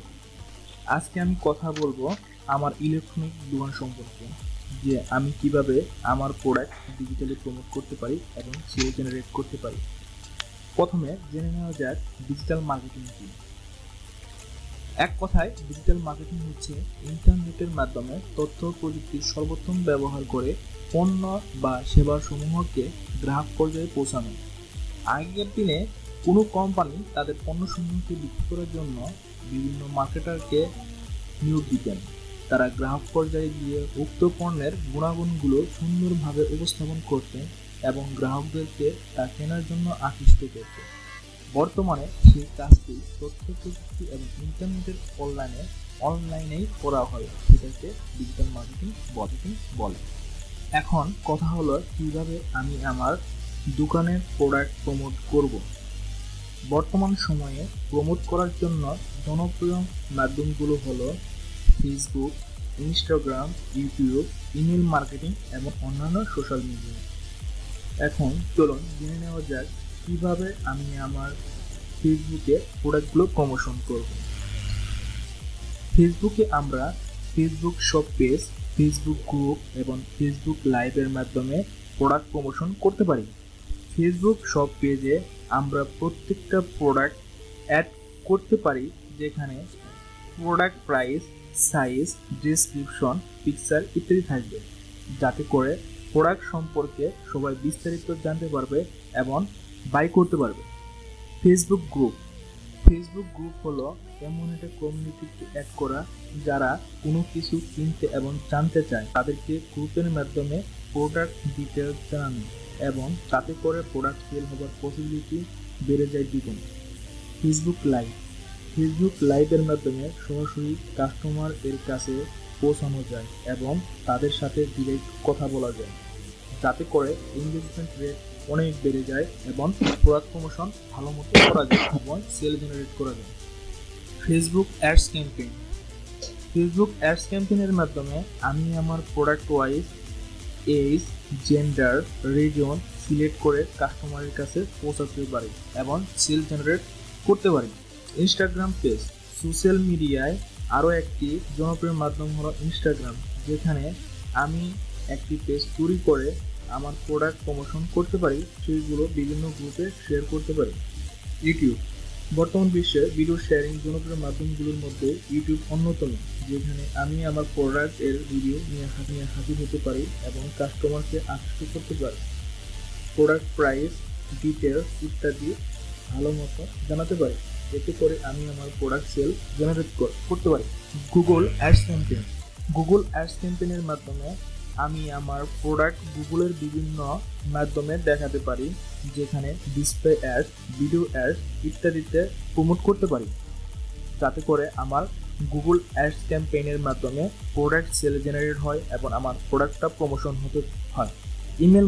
G: আজকে আমি কথা বলবো আমার ইলেকট্রনিক দোকান সম্পর্কে, যে আমি কিভাবে আমার প্রোডাক্ট ডিজিটালি প্রমোট করতে পারি এবং সেল জেনারেট করতে পারি। প্রথমে জেনে নেওয়া যাক ডিজিটাল মার্কেটিং কি। এক কথায় ডিজিটাল মার্কেটিং হচ্ছে ইন্টারনেটের মাধ্যমে তথ্য প্রযুক্তির সর্বোত্তম ব্যবহার করে পণ্য বা সেবা সমূহকে গ্রাহক পর্যায়ে পৌঁছানো। আগের দিনে কোনো কোম্পানি তাদের পণ্যসমূহকে বিক্রি করার জন্য বিভিন্ন মার্কেটারকে নিয়োগ দিতেন। তারা গ্রাহক পর্যায়ে গিয়ে উক্ত পণ্যের গুণাগুণগুলো সুন্দরভাবে উপস্থাপন করতেন এবং গ্রাহকদেরকে তা কেনার জন্য আকৃষ্ট করতেন। বর্তমানে সেই কাজটি তথ্য প্রযুক্তি এবং ইন্টারনেটের অনলাইনেই করা হয়, সেটাকে ডিজিটাল মার্কেটিং বলে। এখন কথা হলো কিভাবে আমি আমার দোকানের প্রোডাক্ট প্রমোট করব। বর্তমান সময়ে প্রমোট করার জন্য জনপ্রিয় মাধ্যমগুলো হলো Facebook, Instagram, YouTube, email marketing এবং অন্যান্য সোশ্যাল মিডিয়া। এখন চলুন জেনে নেওয়া যাক কিভাবে আমি আমার ফেসবুকে প্রোডাক্টগুলো প্রমোশন করব। ফেসবুকে আমরা Facebook shop page, Facebook group এবং ফেসবুক লাইভের মাধ্যমে প্রোডাক্ট প্রমোশন করতে পারি। ফেসবুক শপ পেজে আমরা প্রত্যেকটা প্রোডাক্ট অ্যাড করতে পারি, যেখানে product price, size, description, picture ইত্যাদি থাকবে, যাতে করে প্রোডাক্ট সম্পর্কে সবাই বিস্তারিত জানতে পারবে এবং বাই করতে পারবে। ফেসবুক গ্রুপ হলো এমন একটা কমিউনিটিকে অ্যাড করা, যারা কোনো কিছু কিনতে এবং জানতে চায় তাদেরকে গ্রুপের মাধ্যমে প্রোডাক্ট ডিটেলস জানানো, এবং তাতে করে প্রোডাক্ট সেল হবার পসিবিলিটি বেড়ে যায় দ্বিগুণ। ফেসবুক লাইভের মাধ্যমে সরাসরি কাস্টমার এর কাছে পৌঁছানো যায় এবং তাদের সাথে ডিরেক্ট কথা বলা যায়, যাতে করে এনগেজমেন্ট রেট অনেক বেড়ে যায় এবং প্রোডাক্ট প্রমোশন ভালো মতো করা যায় এবং সেল জেনারেট করা যায়। ফেসবুক অ্যাডস ক্যাম্পেইনের মাধ্যমে আমি আমার product wise age, gender, reason select করে কাস্টমারের কাছে পৌঁছাতে পারি এবং সেল জেনারেট করতে পারি। ইনস্টাগ্রাম পেজ সোশ্যাল মিডিয়ায় আরও একটি জনপ্রিয় মাধ্যম হলো ইনস্টাগ্রাম, যেখানে আমি একটি পেজ তৈরি করে আমার প্রোডাক্ট প্রমোশন করতে পারি, সেইগুলো বিভিন্ন গ্রুপে শেয়ার করতে পারি। ইউটিউব বর্তমান বিশ্বে ভিডিও শেয়ারিং জনপ্রিয় মাধ্যমগুলোর মধ্যে ইউটিউব অন্যতম, যেখানে আমি আমার প্রোডাক্ট এর ভিডিও নিয়ে হাজির হতে পারি এবং কাস্টমারকে আকৃষ্ট করতে পারি। প্রোডাক্ট প্রাইস, ডিটেলস ইত্যাদি ভালো মতো জানাতে পারি, এতে করে আমি আমার প্রোডাক্ট সেল জেনারেট করতে পারি। গুগল অ্যাডস ক্যাম্পেইনের মাধ্যমে আমি আমার প্রোডাক্ট গুগলের বিভিন্ন মাধ্যমে দেখাতে পারি, যেখানে ডিসপ্লে অ্যাড, ভিডিও অ্যাড ইত্যাদিতে প্রমোট করতে পারি, যাতে করে আমার গুগল অ্যাডস ক্যাম্পেইনের মাধ্যমে প্রোডাক্ট সেল জেনারেট হয় এবং আমার প্রোডাক্টটা প্রমোশন হতে হয়। ইমেল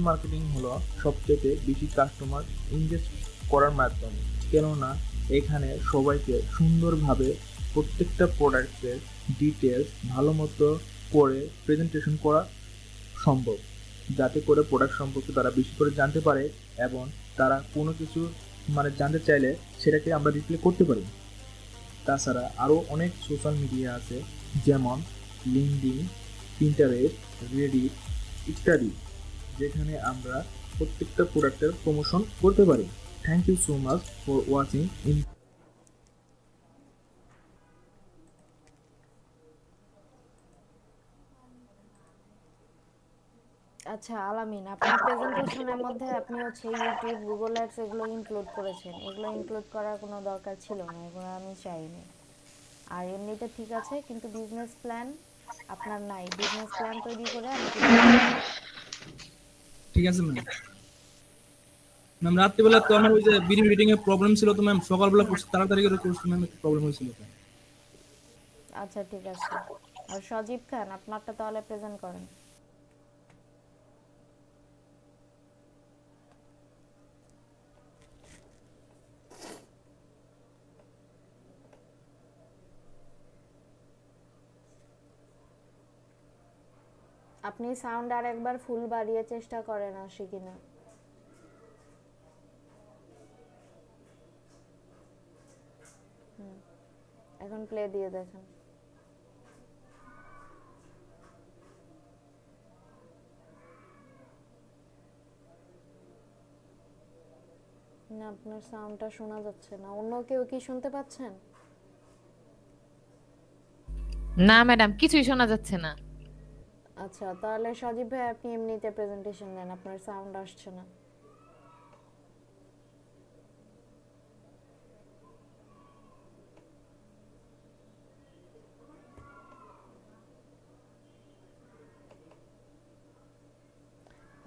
G: মার্কেটিং হলো সবচেয়ে বেশি কাস্টমার এনগেজ করার মাধ্যম, কেননা এখানে সবাইকে সুন্দরভাবে প্রত্যেকটা প্রোডাক্টের ডিটেলস ভালো মতো করে প্রেজেন্টেশন করা সম্ভব, যাতে করে প্রোডাক্ট সম্পর্কে তারা বেশি করে জানতে পারে এবং তারা কোনো কিছু জানতে চাইলে সেটাকে আমরা রিপ্লাই করতে পারি। তাছাড়া আরও অনেক সোশ্যাল মিডিয়া আছে, যেমন লিঙ্কডইন, পিন্টারেস্ট, রেডিট ইত্যাদি, যেখানে আমরা প্রত্যেকটা প্রোডাক্টের প্রমোশন করতে পারি। Thank you so much for watching in.
A: আচ্ছা আলামিন, আপনার প্রেজেন্টেশনের মধ্যে আপনি হচ্ছে ইউটিউব, গুগল অ্যাডস এগুলো ইনক্লুড করেছেন। এগুলো ইনক্লুড করার কোনো দরকার ছিল না, এগুলো আমি চাইনি। আর এমনিতে ঠিক আছে, কিন্তু বিজনেস প্ল্যান আপনার নাই। বিজনেস প্ল্যান তৈরি করে আমাকে
G: ঠিক আছে ম্যাম। রাত্রিবেলা তো আমার ওই যে বিডি মিটিং এর প্রবলেম ছিল, তো ম্যাম সকালবেলা তাড়াতাড়ি করে করছি ম্যাম, একটু প্রবলেম হয়েছিল।
A: আচ্ছা ঠিক আছে। আর সজীব খান, আপনারটা তাহলে প্রেজেন্ট করেন। আপনি সাউন্ড আর একবার ফুল বাড়িয়ে চেষ্টা করেন আসে কিনা। এখন প্লে দিয়ে দেখেন। না, আপনার সাউন্ডটা শোনা যাচ্ছে না। অন্য কেউ কি শুনতে পাচ্ছেন?
B: না ম্যাডাম, কিছুই শোনা যাচ্ছে না।
A: আচ্ছা, তাহলে সজীব ভাই আপনি এমনিতে প্রেজেন্টেশন দেন, আপনার সাউন্ড আসছে না।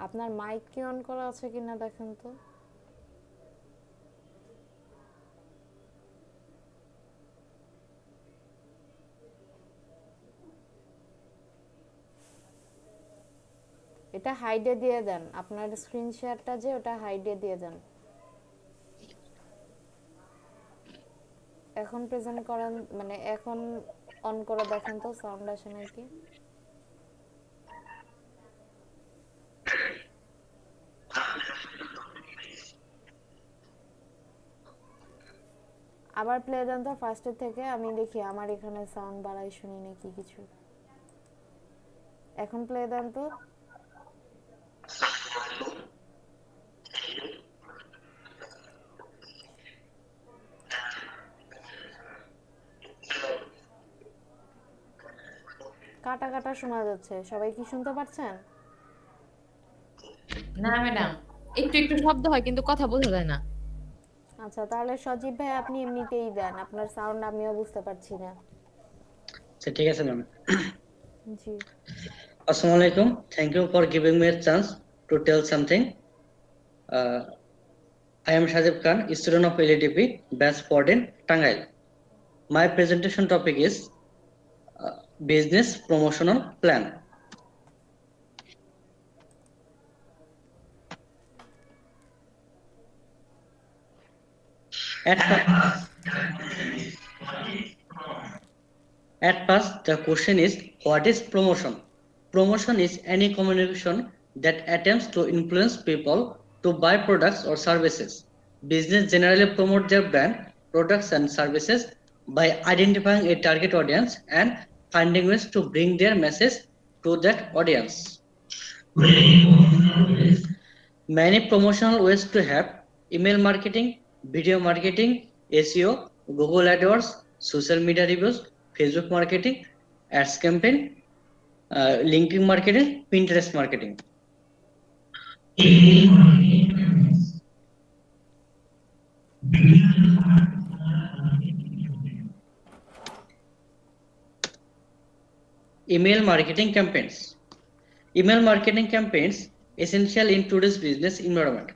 A: আপনার মাইক কি অন করা আছে কিনা দেখেন তো। এটা হাইডে দিয়ে দেন, আপনার স্ক্রিন শেয়ারটা যে ওটা হাইডে দিয়ে দেন। এখন প্রেজেন্ট করেন, মানে এখন অন করে দেখেন তো সাউন্ড আসে নাকি। আবার প্লে দেন তো ফার্স্টের থেকে, আমি দেখি আমার এখানে সাউন্ড বাড়াই শুনি নাকি কিছু। এখন প্লে দেন তো। কাটা কাটা শোনা যাচ্ছে, সবাই কি শুনতে পাচ্ছেন?
B: না ম্যাডাম, একটু একটু শব্দ হয় কিন্তু কথা বোঝা যায় না।
A: আচ্ছা, তাহলে সজীব ভাই আপনি এমনিতেই দেন, আপনার সাউন্ড আমিও বুঝতে পারছি না।
E: আচ্ছা ঠিক আছে ma'am.
A: G,
E: Assalamu alaikum. Thank you for giving me a chance to tell something. I am Shajib Khan, student of LADP, batch 14, Tangail. My presentation topic is business promotional plan. At first, the question is, what is promotion? Promotion is any communication that attempts to influence people to buy products or services. Business generally promote their brand, products and services by identifying a target audience and finding ways to bring their message to that audience. Many promotional ways to have: email marketing, video marketing, SEO, Google AdWords, social media reviews, Facebook marketing, ads campaign, LinkedIn marketing, Pinterest marketing. Email marketing campaigns. Email marketing campaigns essential in today's business environment.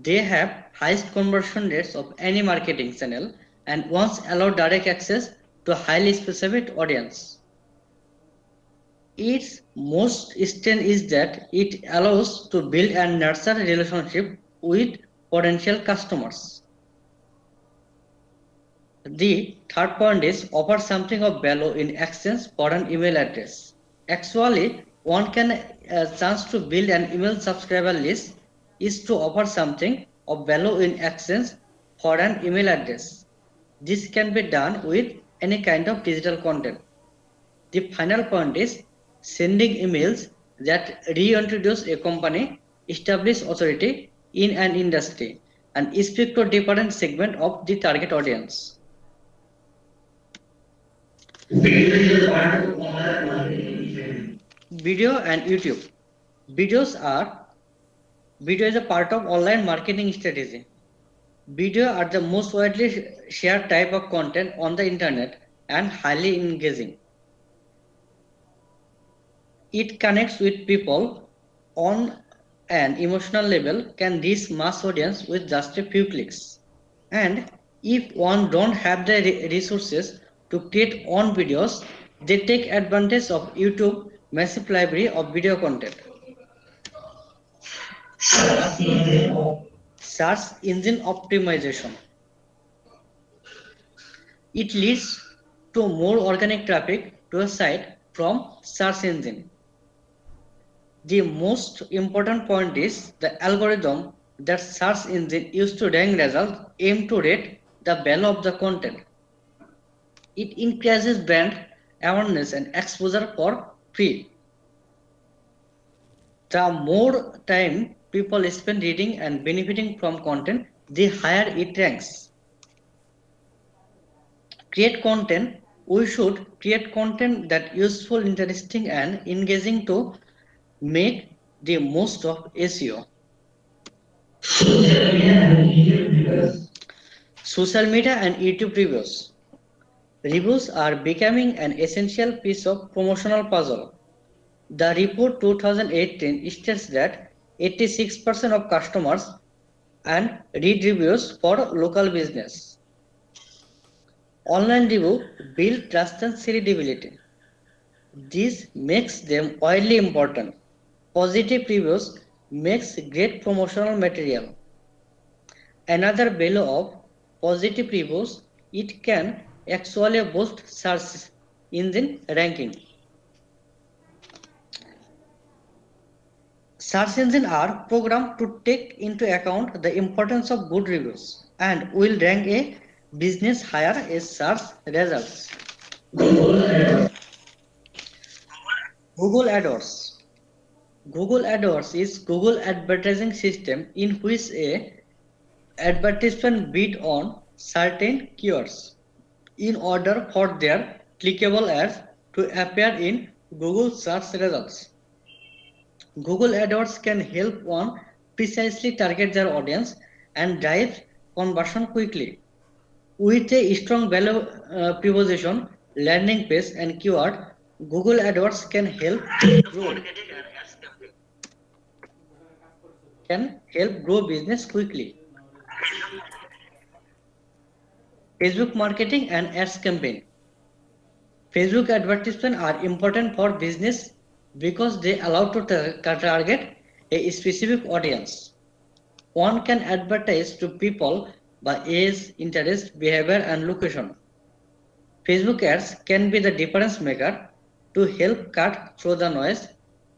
E: They have highest conversion rates of any marketing channel and once allow direct access to a highly specific audience. Its most strength is that it allows to build and nurture a relationship with potential customers. The third point is offer something of value in exchange for an email address. Actually, one can chance to build an email subscriber list is to offer something of value in exchange for an email address. This can be done with any kind of digital content. The final point is sending emails that reintroduce a company, establish authority in an industry, and speak to different segment of the target audience. Video and YouTube. Video is a part of online marketing strategy. Video are the most widely shared type of content on the internet and highly engaging. It connects with people on an emotional level, can reach mass audience with just a few clicks. And if one don't have the resources to create own videos, they take advantage of YouTube massive library of video content. Search engine optimization. It leads to more organic traffic to a site from search engine. The most important point is the algorithm that search engine used to rank results aim to rate the value of the content. It increases brand awareness and exposure for free. The more time people spend reading and benefiting from content, the higher it ranks. Create content. We should create content that useful, interesting, and engaging to make the most of SEO. Social media and YouTube reviews. Reviews are becoming an essential piece of promotional puzzle. The report 2018 states that 86% of customers and read reviews for local business. Online review build trust and credibility. This makes them widely important. Positive reviews makes great promotional material. Another value of positive reviews, it can actually boost search engine ranking. Search engines are programmed to take into account the importance of good reviews and will rank a business higher as search results. Google AdWords. Google AdWords is Google advertising system in which a advertisement bid on certain keywords in order for their clickable ads to appear in Google search results. Google AdWords can help one precisely target their audience and drive conversion quickly. With a strong value proposition, landing page, and keyword, Google AdWords can help grow business quickly. Facebook marketing and ads campaign. Facebook advertisements are important for business because they allow to target a specific audience. One can advertise to people by age, interest, behavior, and location. Facebook ads can be the difference maker to help cut through the noise,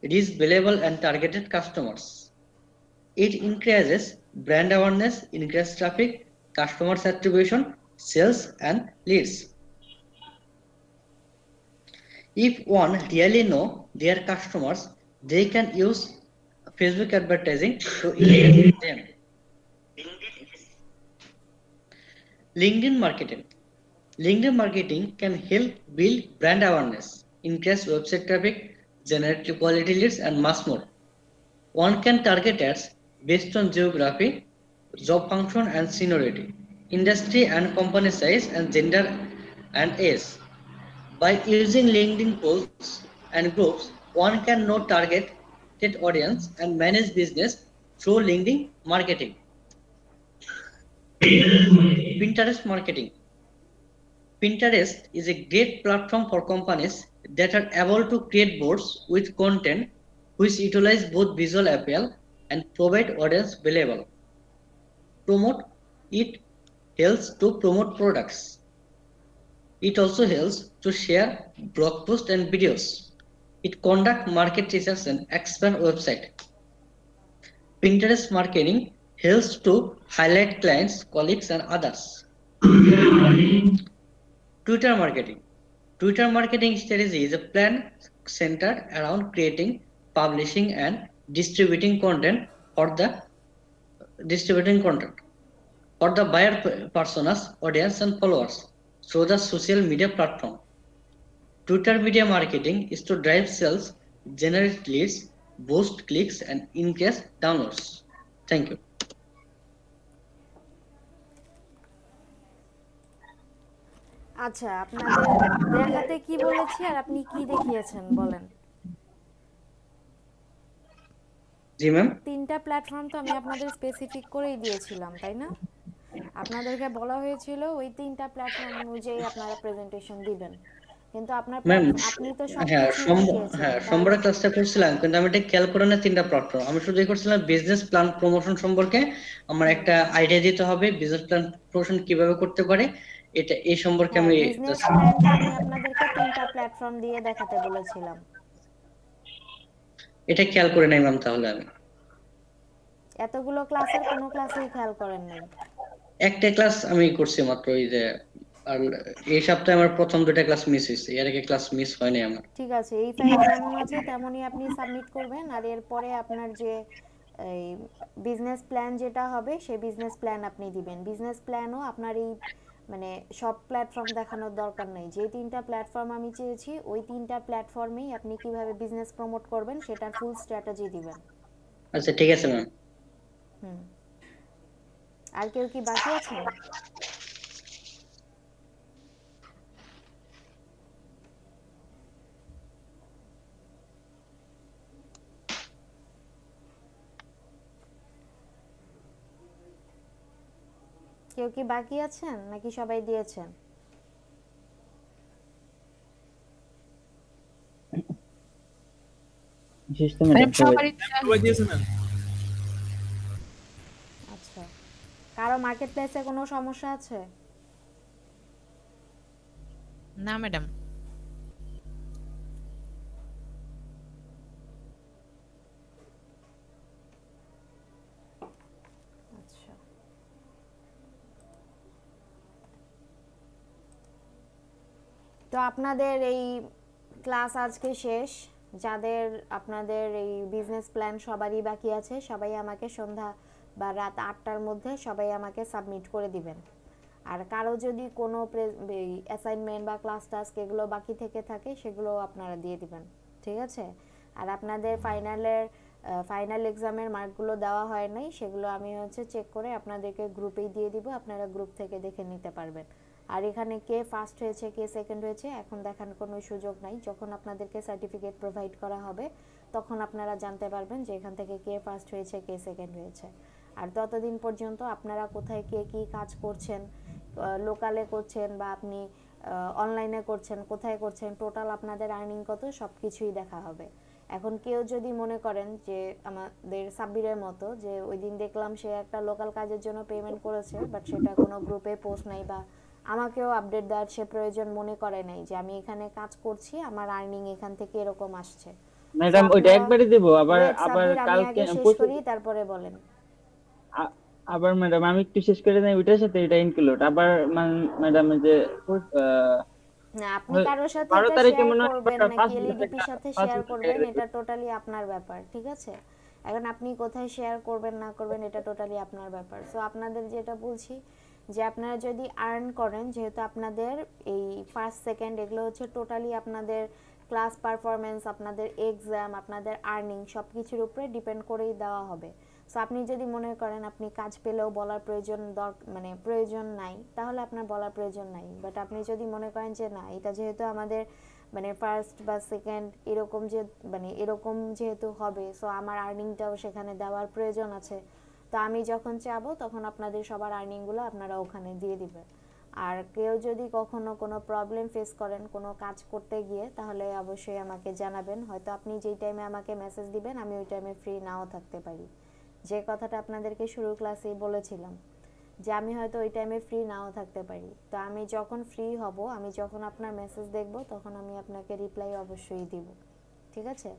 E: reach valuable and targeted customers. It increases brand awareness, increases traffic, customer attribution, sales, and leads. If one really know their customers, they can use Facebook advertising to engage them. LinkedIn marketing. LinkedIn marketing can help build brand awareness, increase website traffic, generate quality leads, and much more. One can target ads based on geography, job function and seniority, industry and company size, and gender and age. By using LinkedIn posts and groups, one can know targeted audience and manage business through LinkedIn marketing. Pinterest marketing. Pinterest is a great platform for companies that are able to create boards with content which utilize both visual appeal and provide audience valuable. It helps to promote products. It also helps to share blog posts and videos. It conducts market research and expand website. Pinterest marketing helps to highlight clients, colleagues, and others. Twitter marketing. Twitter marketing strategy is a plan centered around creating, publishing, and distributing content for the buyer personas, audience, and followers through the social media platform. Twitter media marketing is to drive sales, generate leads, boost clicks, and increase downloads. Thank you.
A: আচ্ছা, আপনাদের দেখাতে কি বলেছি আর আপনি কি দেখিয়েছেন বলেন?
E: জি ma'am.
A: তিনটা প্ল্যাটফর্ম তো আমি আপনাদের স্পেসিফিক করেই দিয়েছিলাম, তাই না? আপনাদেরকে বলা হয়েছিল ওই তিনটা প্ল্যাটফর্ম অনুযায়ী আপনারা প্রেজেন্টেশন দিবেন, কিন্তু আপনার আপনি তো সবকিছু দেখিয়েছেন।
E: সোমবার ক্লাসটা করছিলাম, কিন্তু আমি এটা খেয়াল করে না তিনটা প্ল্যাটফর্ম। আমি শুধু করছিলাম বিজনেস প্ল্যান প্রমোশন সম্পর্কে আমার একটা আইডিয়া দিতে হবে, বিজনেস প্ল্যান প্রমোশন কিভাবে করতে পারে এটা এই সম্পর্কে আমি
A: আপনাদেরকে তিনটা প্ল্যাটফর্ম দিয়ে দেখাতে বলেছিলাম।
E: এটা খেয়াল করে নাই ম্যাম। তাহলে আমি
A: এতগুলো ক্লাসের কোন ক্লাসেই খেয়াল করেন নাই?
E: একটা ক্লাস আমি করছি মাত্র, এই যে আর এই সপ্তাহে আমার প্রথম দুটো ক্লাস মিস হয়েছে, এর আগে ক্লাস মিস হয়নি আমার।
A: ঠিক আছে, এই ফাইল যেমন আছে তেমনই আপনি সাবমিট করবেন, আর এরপরে আপনার যে এই বিজনেস প্ল্যান যেটা হবে সেই বিজনেস প্ল্যান আপনি দিবেন। বিজনেস প্ল্যানও আপনার এই মানে সব প্ল্যাটফর্ম দেখানোর দরকার নেই। যে 3টা প্ল্যাটফর্ম আমি চেয়েছি ওই 3টা প্ল্যাটফর্মেই আপনি কিভাবে বিজনেস প্রমোট করবেন সেটার ফুল স্ট্র্যাটেজি দিবেন।
E: আচ্ছা ঠিক আছে ম্যাম।
A: হুম। আর কেউ কি বাকি আছেন? কেউ কি বাকি আছেন নাকি সবাই দিয়েছেন?
H: শেষ তো ম্যাডাম
B: সবারই
G: সবাই দিয়েছে ম্যাম।
A: আচ্ছা, কারো মার্কেট প্লেসে কোনো সমস্যা আছে?
B: না ম্যাডাম।
A: আচ্ছা, তো আপনাদের এই ক্লাস আজকে শেষ। যাদের আপনাদের এই বিজনেস প্ল্যান সবারই বাকি আছে সবাই আমাকে সন্ধ্যা বা রাত 8টার মধ্যে সবাই আমাকে সাবমিট করে দিবেন। আর কারো যদি কোনো অ্যাসাইনমেন্ট বা ক্লাস টাস্ক এগুলো বাকি থেকে থাকে সেগুলো আপনারা দিয়ে দিবেন, ঠিক আছে? আর আপনাদের ফাইনাল এক্সামের মার্কগুলো দেওয়া হয় নাই, সেগুলো আমি চেক করে আপনাদেরকে গ্রুপেই দিয়ে দিব, আপনারা গ্রুপ থেকে দেখে নিতে পারবেন। আর এখানে কে ফার্স্ট হয়েছে কে সেকেন্ড হয়েছে এখন দেখার কোনো সুযোগ নাই। যখন আপনাদেরকে সার্টিফিকেট প্রোভাইড করা হবে তখন আপনারা জানতে পারবেন যে এখান থেকে কে ফার্স্ট হয়েছে কে সেকেন্ড হয়েছে। আর ততদিন পর্যন্ত আপনারা কোথায় কে কী কাজ করছেন, লোকালে করছেন বা আপনি অনলাইনে করছেন, কোথায় করছেন, টোটাল আপনাদের আর্নিং কত সব কিছুই দেখা হবে। এখন কেউ যদি মনে করেন যে আমাদের সাব্বিরের মতো যে ওই দিন দেখলাম সে একটা লোকাল কাজের জন্য পেমেন্ট করেছে বাট সেটা কোনো গ্রুপে পোস্ট নাই বা আমাকেও আপডেট দেওয়ার সে প্রয়োজন মনে করে নাই যে আমি এখানে কাজ করছি আমার আর্নিং এখান থেকে এরকম আসছে।
H: ম্যাডাম ওইটা একবারে দেব আবার কালকে
A: শেষ করি তারপরে বলেন।
H: আবার ম্যাডাম আমি একটু শেষ করে দেই ওইটার সাথে এটা ইনক্লুড আবার ম্যাডাম যে
A: না আপনি কারোর সাথে এটা শেয়ার করবেন নাকি এলইডিপির সাথে শেয়ার করবেন এটা টোটালি আপনার ব্যাপার, ঠিক আছে? এখন আপনি কোথায় শেয়ার করবেন না করবেন এটা টোটালি আপনার ব্যাপার। সো আপনাদের যেটা বলছি যে আপনারা যদি আর্ন করেন, যেহেতু আপনাদের এই ফার্স্ট সেকেন্ড এগুলো টোটালি আপনাদের ক্লাস পারফরমেন্স, আপনাদের এক্সাম, আপনাদের আর্নিং সব কিছুর উপরে ডিপেন্ড করেই দেওয়া হবে। সো আপনি যদি মনে করেন আপনি কাজ পেলেও বলার প্রয়োজন নাই তাহলে আপনার বলার প্রয়োজন নাই। বাট আপনি যদি মনে করেন যে না এটা যেহেতু আমাদের ফার্স্ট বা সেকেন্ড এরকম যেহেতু হবে সো আমার আর্নিংটাও সেখানে দেওয়ার প্রয়োজন আছে, তো আমি যখন চাবো তখন আপনাদের সবার আর্নিংগুলো আপনারা ওখানে দিয়ে দিবেন। আর কেউ যদি কখনো কোনো প্রবলেম ফেস করেন কোনো কাজ করতে গিয়ে তাহলে অবশ্যই আমাকে জানাবেন। হয়তো আপনি যেই টাইমে আমাকে মেসেজ দিবেন আমি ওই টাইমে ফ্রি নাও থাকতে পারি। যে কথাটা আপনাদেরকে শুরুর ক্লাসেই বলেছিলাম যে আমি হয়তো ওই টাইমে ফ্রি নাও থাকতে পারি, তো আমি যখন ফ্রি হব আমি যখন আপনার মেসেজ দেখব তখন আমি আপনাকে রিপ্লাই অবশ্যই দিব, ঠিক আছে?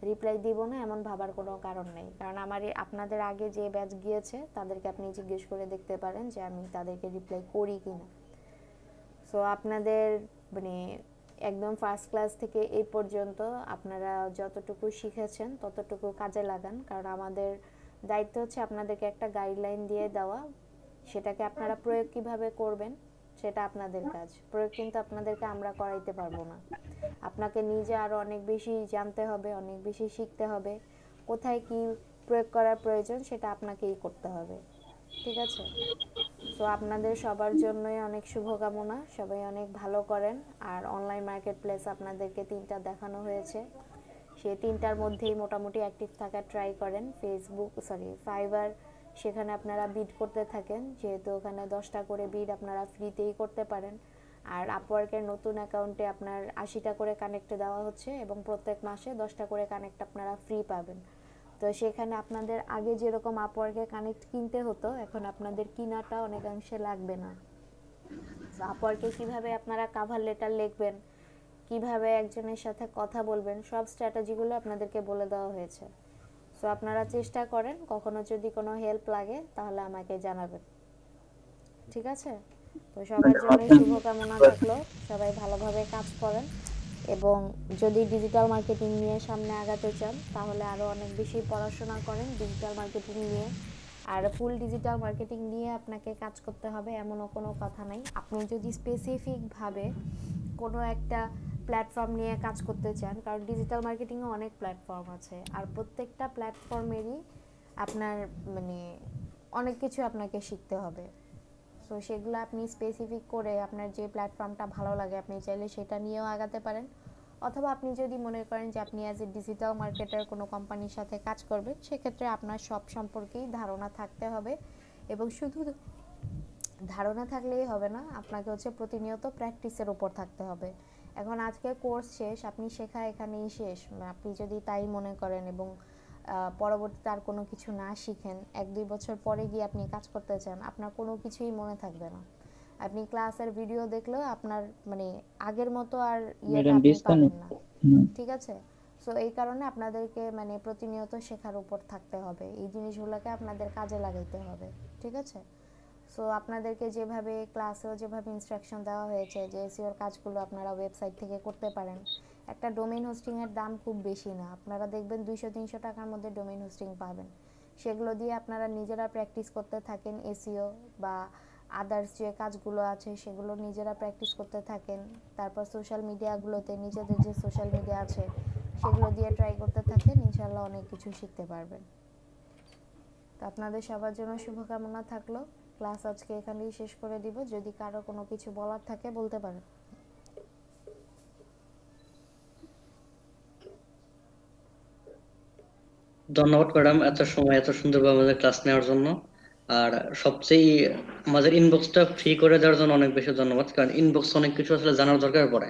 A: রিপ্লাই দিব না এমন ভাবার কোনো কারণ নেই, কারণ আপনাদের আগে যে ব্যাচ গিয়েছে তাদেরকে আপনি জিজ্ঞেস করে দেখতে পারেন যে আমি তাদেরকে রিপ্লাই করি কিনা। সো আপনাদের একদম ফার্স্ট ক্লাস থেকে এই পর্যন্ত আপনারা যতটুকু শিখেছেন ততটুকু কাজে লাগান, কারণ আমাদের দায়িত্ব হচ্ছে আপনাদেরকে একটা গাইডলাইন দিয়ে দেওয়া, সেটাকে আপনারা প্রয়োগ কিভাবে করবেন সেটা আপনাদের কাজ। প্রয়োগ কিন্তু আপনাদেরকে আমরা করাইতে পারবো না, আপনাকে নিজে আরো অনেক বেশি জানতে হবে, অনেক বেশি শিখতে হবে, কোথায় কি প্রয়োগ করার প্রয়োজন সেটা আপনাকেই করতে হবে, ঠিক আছে? তো আপনাদের সবার জন্যই অনেক শুভকামনা, সবাই অনেক ভালো করেন। আর অনলাইন মার্কেট প্লেস আপনাদেরকে 3টা দেখানো হয়েছে, সেই 3টার মধ্যেই মোটামুটি অ্যাক্টিভ থাকার ট্রাই করেন। ফাইবার সেখানে আপনারা বিড করতে থাকেন, যেহেতু ওখানে 10টা করে বিড আপনারা ফ্রিতেই করতে পারেন। আর আপওয়ার্কের নতুন অ্যাকাউন্টে আপনার 80টা করে কানেক্ট দেওয়া হচ্ছে এবং প্রত্যেক মাসে 10টা করে কানেক্ট আপনারা ফ্রি পাবেন। তো সেখানে আপনাদের আগে যেরকম আপওয়ার্কে কানেক্ট কিনতে হতো এখন আপনাদের কিনাটা অনেকাংশে লাগবে না। তো আপওয়ার্কে কিভাবে আপনারা কভার লেটার লিখবেন, কিভাবে একজনের সাথে কথা বলবেন, সব স্ট্র্যাটেজিগুলো আপনাদেরকে বলে দেওয়া হয়েছে। সো আপনারা চেষ্টা করেন, কখনো যদি কোনো হেল্প লাগে তাহলে আমাকে জানাবেন, ঠিক আছে? তো সবার জন্য শুভকামনা থাকলো, সবাই ভালোভাবে কাজ করেন। এবং যদি ডিজিটাল মার্কেটিং নিয়ে সামনে আগাতে চান তাহলে আরও অনেক বেশি পড়াশোনা করেন ডিজিটাল মার্কেটিং নিয়ে। আর ফুল ডিজিটাল মার্কেটিং নিয়ে আপনাকে কাজ করতে হবে এমনও কোনো কথা নাই। আপনি যদি স্পেসিফিকভাবে কোনো একটা প্ল্যাটফর্ম নিয়ে কাজ করতে চান, কারণ ডিজিটাল মার্কেটিংয়ে অনেক প্ল্যাটফর্ম আছে, আর প্রত্যেকটা প্ল্যাটফর্মেরই আপনার মানে অনেক কিছু আপনাকে শিখতে হবে। সো সেগুলো আপনি স্পেসিফিক করে আপনার যে প্ল্যাটফর্মটা ভালো লাগে আপনি চাইলে সেটা নিয়েও আগাতে পারেন, অথবা আপনি যদি মনে করেন যে আপনি অ্যাজ এ ডিজিটাল মার্কেটার কোনো কোম্পানির সাথে কাজ করবেন, সেক্ষেত্রে আপনার সব সম্পর্কেই ধারণা থাকতে হবে। এবং শুধু ধারণা থাকলেই হবে না, আপনাকে হচ্ছে প্রতিনিয়ত প্র্যাকটিসের উপর থাকতে হবে। এখন আজকে কোর্স শেষ, আপনি শেখা এখানেই শেষ, আপনি যদি তাই মনে করেন এবং পরবর্তীতে আর কোনো কিছু না শিখেন, 1-2 বছর পরে গিয়ে আপনি কাজ করতে চান, আপনার কোনো কিছুই মনে থাকবে না। আপনি ক্লাসের ভিডিও দেখলেও আপনার মানে আগের মতো আর ইয়েটা আপনি পাবেন না, ঠিক আছে? সো এই কারণে আপনাদেরকে মানে প্রতিনিয়ত শেখার উপর থাকতে হবে, এই জিনিসগুলোকে আপনাদের কাজে লাগাইতে হবে, ঠিক আছে? সো আপনাদেরকে যেভাবে ক্লাসেও যেভাবে ইনস্ট্রাকশন দেওয়া হয়েছে যে এসইওর কাজগুলো আপনারা ওয়েবসাইট থেকে করতে পারেন। একটা ডোমেইন হোস্টিংয়ের দাম খুব বেশি না, আপনারা দেখবেন 200-300 টাকার মধ্যে ডোমেইন হোস্টিং পাবেন। সেগুলো দিয়ে আপনারা নিজেরা প্র্যাকটিস করতে থাকেন, এসইও বা আদার্স যে কাজগুলো আছে সেগুলো নিজেরা প্র্যাকটিস করতে থাকেন। তারপর সোশ্যাল মিডিয়াগুলোতে নিজেদের যে সোশ্যাল মিডিয়া আছে সেগুলো দিয়ে ট্রাই করতে থাকেন, ইনশাল্লাহ অনেক কিছু শিখতে পারবেন। তো আপনাদের সবার জন্য শুভকামনা থাকলো। ক্লাস আজকে এখানেই শেষ করে দিব, যদি কারো কোনো কিছু বলার থাকে বলতে পারেন।
E: ধন্যবাদ ম্যাডাম এত সময় এত সুন্দরভাবে আমাদের ক্লাস নেওয়ার জন্য। আর সবচেয়ে আমাদের ইনবক্সটা ফ্রি করে দেওয়ার জন্য অনেক বেশি ধন্যবাদ, কারণ ইনবক্স অনেক কিছু আসলে জানার দরকার পড়ে,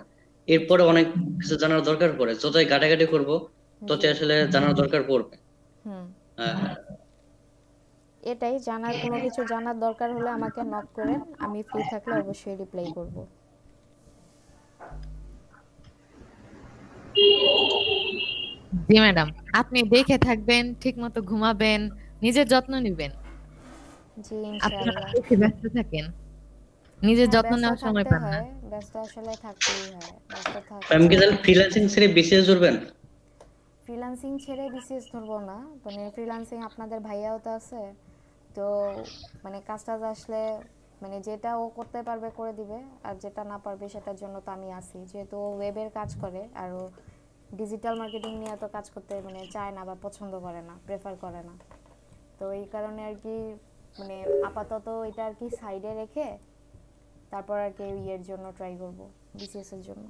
E: এরপরে অনেক কিছু জানার দরকার পড়ে, যতই ঘাটাঘাটি করবো ততই আসলে জানার দরকার পড়বে।
A: এটাই জানার কোনো কিছু জানার দরকার হলে আমাকে নক করেন, আমি ফ্রি থাকলে অবশ্যই রিপ্লাই করব।
B: জি ম্যাডাম, আপনি দেখে থাকবেন, ঠিকমতো ঘুমাবেন, নিজের যত্ন নেবেন।
A: জি
B: আপনারা
A: ইনশাআল্লাহ।
B: বেশি ব্যস্ত থাকেন, নিজের যত্ন
A: ব্যস্ত
B: নেওয়ার সময়
A: থাকতে
B: পান না।
A: হয়, ব্যস্ত আসলে থাকতেই হয়, ব্যস্ত
E: ম্যাম কি
A: থাকতে
E: তাহলে ফ্রিল্যান্সিং ছেড়ে বিসিএস ধরবেন?
A: ফ্রিল্যান্সিং ছেড়ে বিসিএস ধরবো না, মানে ফ্রিল্যান্সিং আপনাদের ভাইয়াও তো আছে, তো মানে কাজটা আসলে মানে যেটা ও করতে পারবে করে দিবে, আর যেটা না পারবে সেটার জন্য তো আমি আছি। যেহেতু ও ওয়েবের কাজ করে আর ও ডিজিটাল মার্কেটিং নিয়ে তো কাজ করতে মানে চায় না বা পছন্দ করে না, প্রেফার করে না, তো এই কারণে আর কি মানে আপাতত এটা আর কি সাইডে রেখে তারপর আর কি ইয়ের জন্য ট্রাই করব, বিসিএস এর জন্য।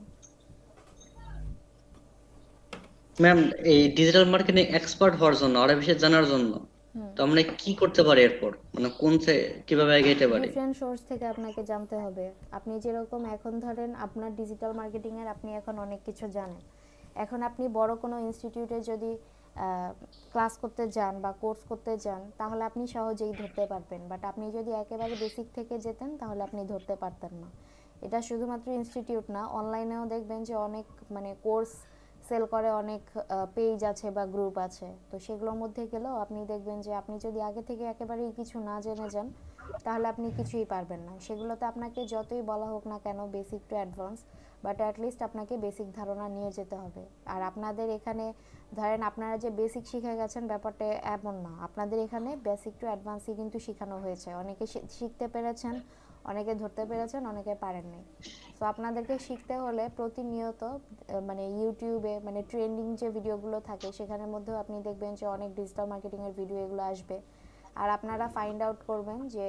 E: ম্যাম এই ডিজিটাল মার্কেটিং এক্সপার্ট হওয়ার জন্য আরো বেশি জানার জন্য তো আমরা কি করতে পারি এরপর, মানে কিভাবে এগিয়ে পারি?
A: ডিফারেন্ট সোর্স থেকে আপনাকে জানতে হবে। আপনি যেরকম এখন ধরেন আপনার ডিজিটাল মার্কেটিং এর আপনি এখন অনেক কিছু জানেন, এখন আপনি বড় কোনো ইনস্টিটিউটে যদি ক্লাস করতে যান বা কোর্স করতে যান তাহলে আপনি সহজেই ধরতে পারবেন, বাট আপনি যদি একেবারে বেসিক থেকে যেতেন তাহলে আপনি ধরতে পারতেন না। এটা শুধুমাত্র ইনস্টিটিউট না, অনলাইনেও দেখবেন যে অনেক মানে কোর্স সেল করে, অনেক পেজ আছে বা গ্রুপ আছে, তো সেগুলোর মধ্যে গেলেও আপনি দেখবেন যে আপনি যদি আগে থেকে একেবারেই কিছু না জেনে যান তাহলে আপনি কিছুই পারবেন না। সেগুলোতে আপনাকে যতই বলা হোক না কেন basic to advance, but at least আপনাকে বেসিক ধারণা নিয়ে যেতে হবে। আর আপনাদের এখানে ধরেন আপনারা যে বেসিক শিখে গেছেন ব্যাপারটা এমন না, আপনাদের এখানে বেসিক টু অ্যাডভান্সই কিন্তু শেখানো হয়েছে। অনেকে শিখতে পেরেছেন, অনেকে ধরতে পেরেছেন, অনেকে পারেননি। সো আপনাদেরকে শিখতে হলে প্রতিনিয়ত মানে ইউটিউবে মানে ট্রেন্ডিং যে ভিডিওগুলো থাকে সেখানের মধ্যেও আপনি দেখবেন যে অনেক ডিজিটাল মার্কেটিংয়ের ভিডিও এগুলো আসবে, আর আপনারা ফাইন্ড আউট করবেন যে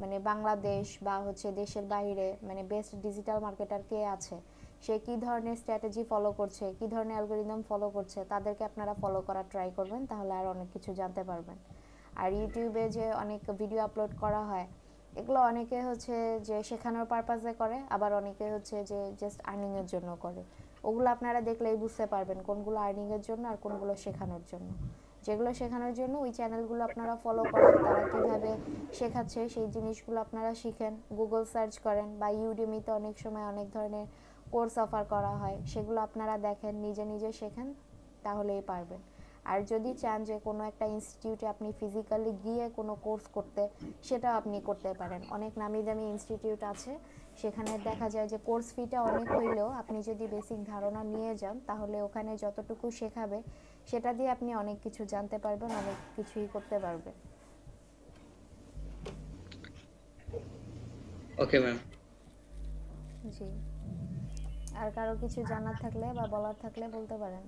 A: মানে বাংলাদেশ বা হচ্ছে দেশের বাইরে মানে বেস্ট ডিজিটাল মার্কেটার কে আছে, সে কী ধরনের স্ট্র্যাটেজি ফলো করছে, কী ধরনের অ্যালগোরিদম ফলো করছে, তাদেরকে আপনারা ফলো করার ট্রাই করবেন, তাহলে আর অনেক কিছু জানতে পারবেন। আর ইউটিউবে যে অনেক ভিডিও আপলোড করা হয় এগুলো অনেকে হচ্ছে যে শেখানোর পারপাসে করে, আবার অনেকে হচ্ছে যে জাস্ট আর্নিংয়ের জন্য করে। ওগুলো আপনারা দেখলেই বুঝতে পারবেন কোনগুলো আর্নিংয়ের জন্য আর কোনগুলো শেখানোর জন্য। যেগুলো শেখানোর জন্য ওই চ্যানেলগুলো আপনারা ফলো করেন, তারা কীভাবে শেখাচ্ছে সেই জিনিসগুলো আপনারা শিখেন, গুগল সার্চ করেন, বা ইউডেমিতে অনেক সময় অনেক ধরনের কোর্স অফার করা হয়, সেগুলো আপনারা দেখেন, নিজে নিজে শেখেন, তাহলেই পারবেন। আর যদি চান যে কোনো একটা ইনস্টিটিউটে আপনি ফিজিক্যালি গিয়ে কোনো কোর্স করতে, সেটাও আপনি করতে পারেন। অনেক নামি দামি ইনস্টিটিউট আছে, সেখানে দেখা যায় যে কোর্স ফিটা অনেক হইলেও আপনি যদি বেসিক ধারণা নিয়ে যান, তাহলে ওখানে যতটুকু শেখাবে সেটা দিয়ে আপনি অনেক কিছু জানতে পারবেন, অনেক কিছুই করতে পারবেন।
E: Okay ma'am.
A: জি, আর কারো কিছু জানার থাকলে বা বলার থাকলে বলতে পারেন।